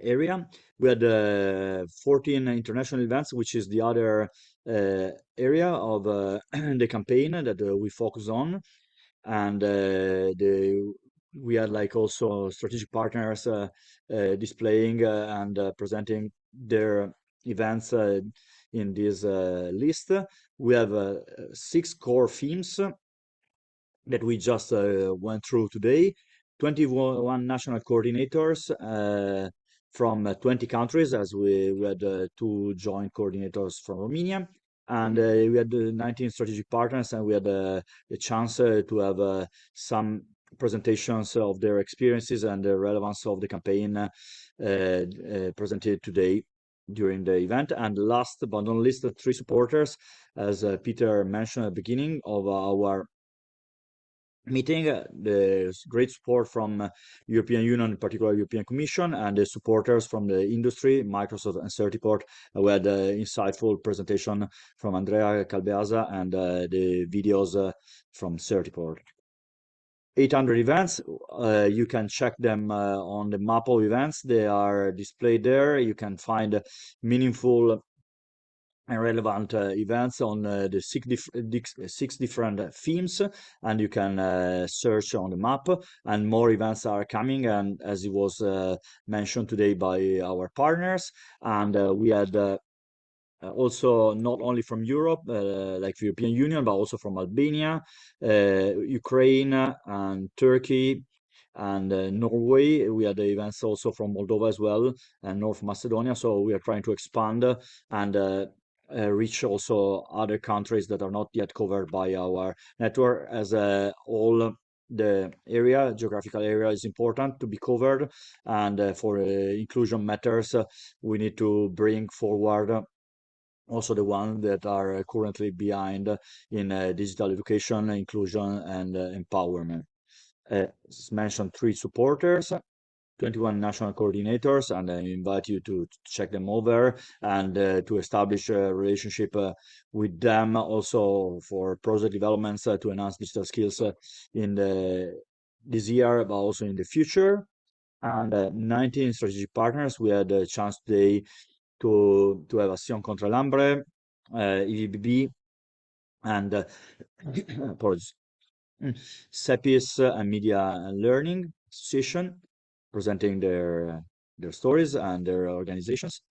area. We had 14 international events, which is the other area of the campaign that we focus on. And we had like also strategic partners displaying and presenting their events in this list. We have 6 core themes that we just went through today. 21 national coordinators from 20 countries, as we had 2 joint coordinators from Romania, and we had 19 strategic partners, and we had the chance to have some presentations of their experiences and the relevance of the campaign presented today during the event. And last but not least, 3 supporters, as Peter mentioned at the beginning of our meeting. There's great support from European Union, in particular European Commission, and the supporters from the industry, Microsoft and Certiport. We had an insightful presentation from Andrea Calbeasa and the videos from Certiport. 800 events, you can check them on the map of events. They are displayed there. You can find meaningful and relevant events on the six different themes, and you can search on the map, and more events are coming, and as it was mentioned today by our partners. And we had also not only from Europe, like the European Union, but also from Albania, Ukraine, and Turkey, and Norway. We had events also from Moldova as well, and North Macedonia. So we are trying to expand and reach also other countries that are not yet covered by our network, as all the geographical area is important to be covered, and for inclusion matters, we need to bring forward also the ones that are currently behind in digital education, inclusion, and empowerment. As mentioned, 3 supporters, 21 national coordinators, and I invite you to check them over and to establish a relationship with them also for project developments to enhance digital skills in this year, but also in the future. And 19 strategic partners. We had a chance today to have Action Contra l'Hambre, EVBB, and apologies, CEPIS and Media and Learning Association, presenting their stories and their organizations.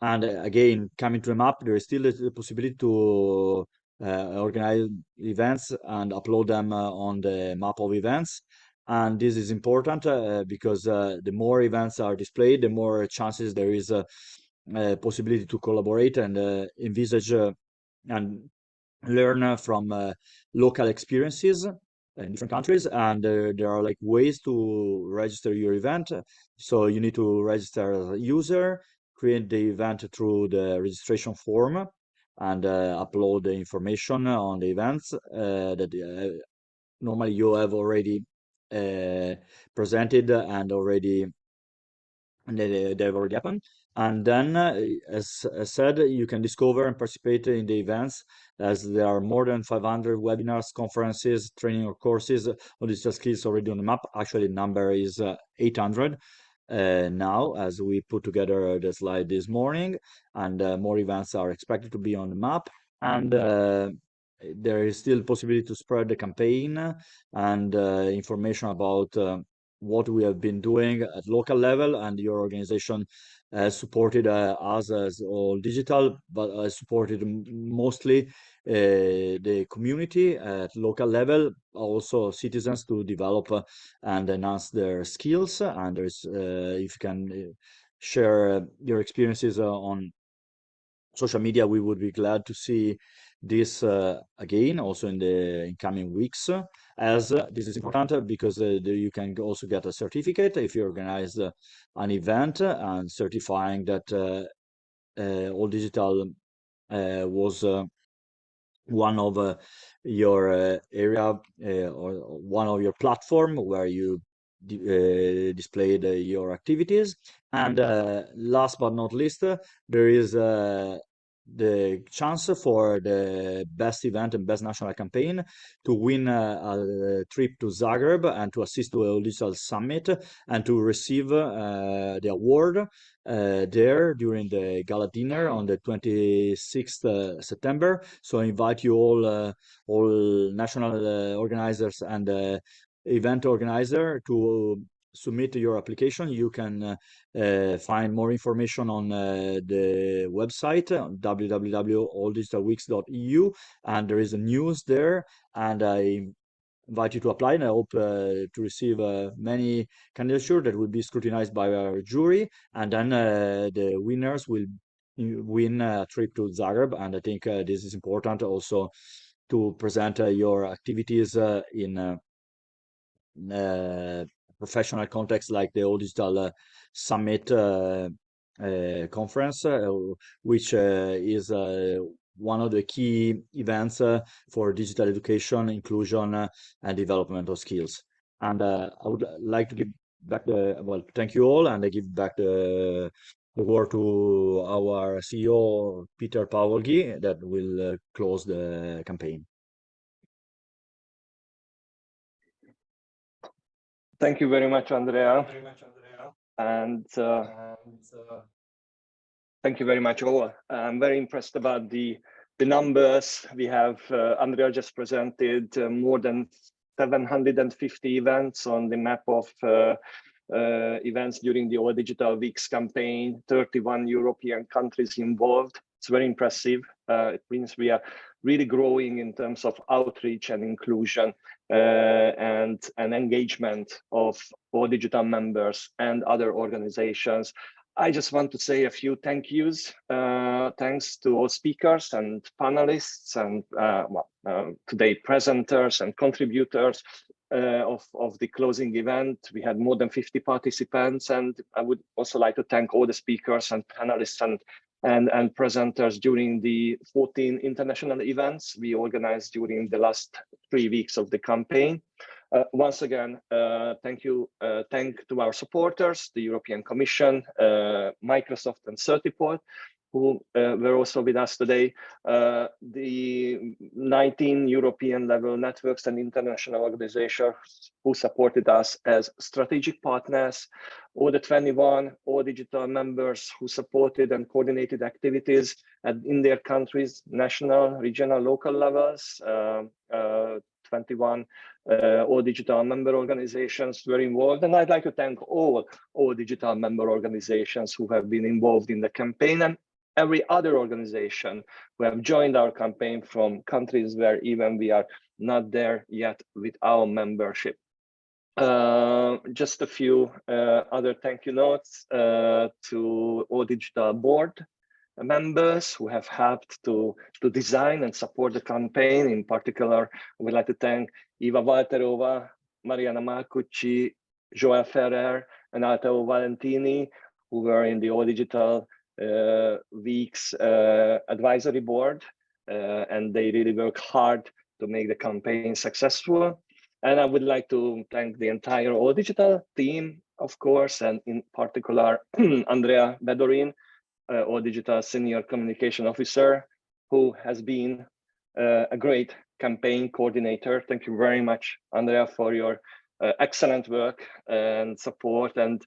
And again, coming to the map, there is still the possibility to organize events and upload them on the map of events. And this is important because the more events are displayed, the more chances there is possibility to collaborate and envisage and learn from local experiences in different countries. And there are like ways to register your event. So you need to register as a user, create the event through the registration form, and upload the information on the events that normally you have already presented and already they've already happened. And then, as said, you can discover and participate in the events, as there are more than 500 webinars, conferences, training or courses on digital skills already on the map. Actually, the number is 800 now, as we put together the slide this morning, and more events are expected to be on the map. And there is still possibility to spread the campaign and information about what we have been doing at local level, and your organization supported us as All Digital, but supported mostly the community at local level, also citizens, to develop and enhance their skills. And there's if you can share your experiences on social media, we would be glad to see this again also in the incoming weeks, as this is important because you can also get a certificate if you organize an event and certifying that All Digital was one of your area or one of your platform where you displayed your activities. And last but not least, there is the chance for the best event and best national campaign to win a trip to Zagreb and to assist to a digital summit and to receive the award there during the gala dinner on the 26th September. So I invite you all national organizers and event organizer to submit your application. You can find more information on the website www.alldigitalweeks.eu, and there is a news there, and I invite you to apply, and I hope to receive many candidatures that will be scrutinized by our jury, and then the winners will win a trip to Zagreb. And I think this is important also to present your activities in professional context, like the All Digital Summit conference, which is one of the key events for digital education, inclusion, and development of skills. And I would like to give back thank you all, and I give back the word to our CEO, Peter Palvolgyi, that will close the campaign. Thank you very much, Andrea. And thank you very much all. I'm very impressed about the numbers we have. Andrea just presented more than 750 events on the map of events during the All Digital Weeks campaign, 31 European countries involved. It's very impressive. It means we are really growing in terms of outreach and inclusion and engagement of All Digital members and other organizations. I just want to say a few thank yous. Thanks to all speakers and panelists and today presenters and contributors of the closing event. We had more than 50 participants, and I would also like to thank all the speakers and panelists and presenters during the 14 international events we organized during the last 3 weeks of the campaign. Once again, thank to our supporters, the European Commission, Microsoft and Certiport, who were also with us today, the 19 European level networks and international organizations who supported us as strategic partners, all the 21 All Digital members who supported and coordinated activities in their countries, national, regional, local levels, 21 All Digital member organizations were involved. And I'd like to thank all Digital member organizations who have been involved in the campaign, and every other organization who have joined our campaign from countries where even we are not there yet with our membership. Just a few other thank you notes to All Digital board members who have helped to design and support the campaign. In particular, we'd like to thank Eva Walterova, Mariana Marcucci, Joel Ferrer, and Altao Valentini, who were in the All Digital Weeks advisory board, and they really work hard to make the campaign successful. And I would like to thank the entire All Digital team, of course, and in particular Andrea Bedorin, All Digital Senior Communication Officer, who has been a great campaign coordinator. Thank you very much, Andrea, for your excellent work and support. And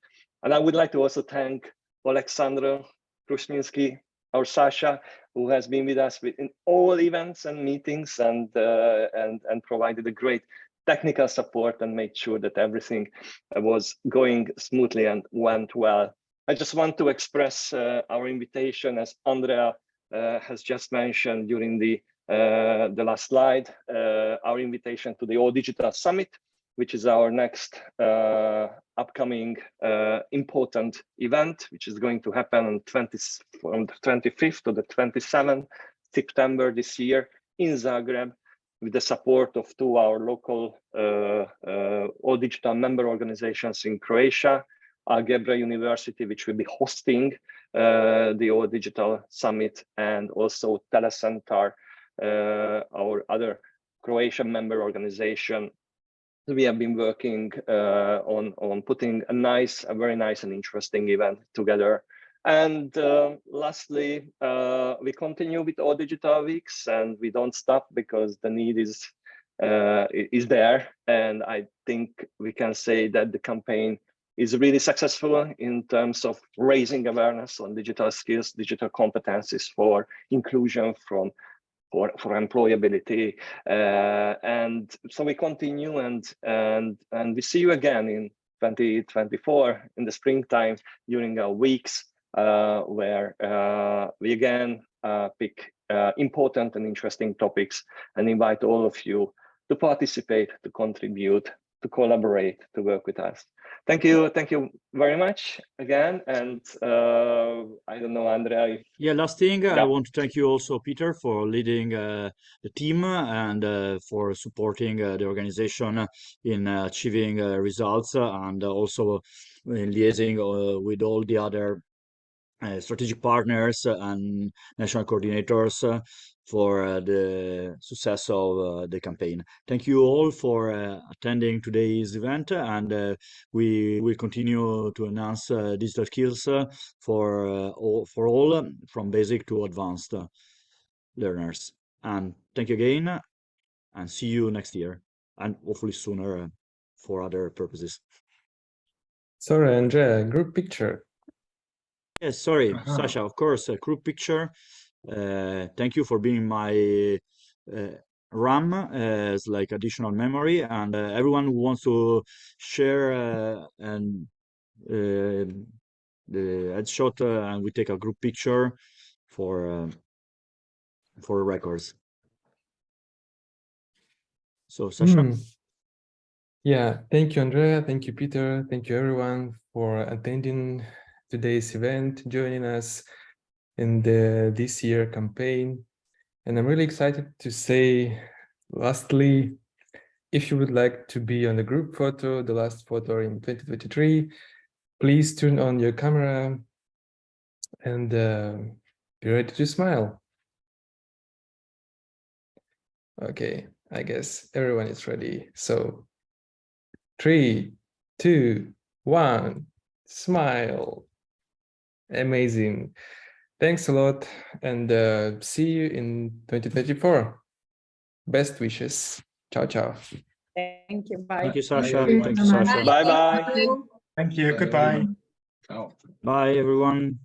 I would like to also thank Alexandra Krusminski, our Sasha, who has been with us in all events and meetings and provided a great technical support and made sure that everything was going smoothly and went well. I just want to express our invitation, as Andrea has just mentioned during the last slide, our invitation to the All Digital Summit, which is our next upcoming important event, which is going to happen on from the 25th to the 27th September this year in Zagreb, with the support of 2 our local All Digital member organizations in Croatia, Algebra University, which will be hosting the All Digital Summit, and also Telecentar, our other Croatian member organization. We have been working on putting a very nice and interesting event together. And lastly, we continue with All Digital Weeks, and we don't stop because the need is there. And I think we can say that the campaign is really successful in terms of raising awareness on digital skills, digital competencies for inclusion, for employability, and so we continue, and we see you again in 2024 in the springtime during our weeks, where we again pick important and interesting topics and invite all of you to participate, to contribute, to collaborate, to work with us. Thank you very much again. And I don't know, Andrea. Last thing, I want to thank you also, Peter, for leading the team and for supporting the organization in achieving results, and also in liaising with all the other strategic partners and national coordinators for the success of the campaign. Thank you all for attending today's event, and we will continue to enhance digital skills for all, from basic to advanced learners. And thank you again, and see you next year, and hopefully sooner for other purposes. Sorry, Andrea, group picture. Yes, sorry, Sasha, of course, a group picture. Thank you for being my RAM as like additional memory, and everyone who wants to share and the headshot, and we take a group picture for records. So, Sasha. Yeah, thank you, Andrea. Thank you, Peter. Thank you, everyone, for attending today's event, joining us in the this year campaign. And I'm really excited to say, lastly, if you would like to be on the group photo, the last photo in 2023, please turn on your camera and be ready to smile. Okay, I guess everyone is ready. So 3, 2, 1, smile. Amazing. Thanks a lot, and see you in 2024. Best wishes. Ciao, ciao. Thank you. Bye. Thank you, Sasha. Thank you, Sasha. Bye-bye. Thank you. Goodbye. Ciao. Bye, everyone.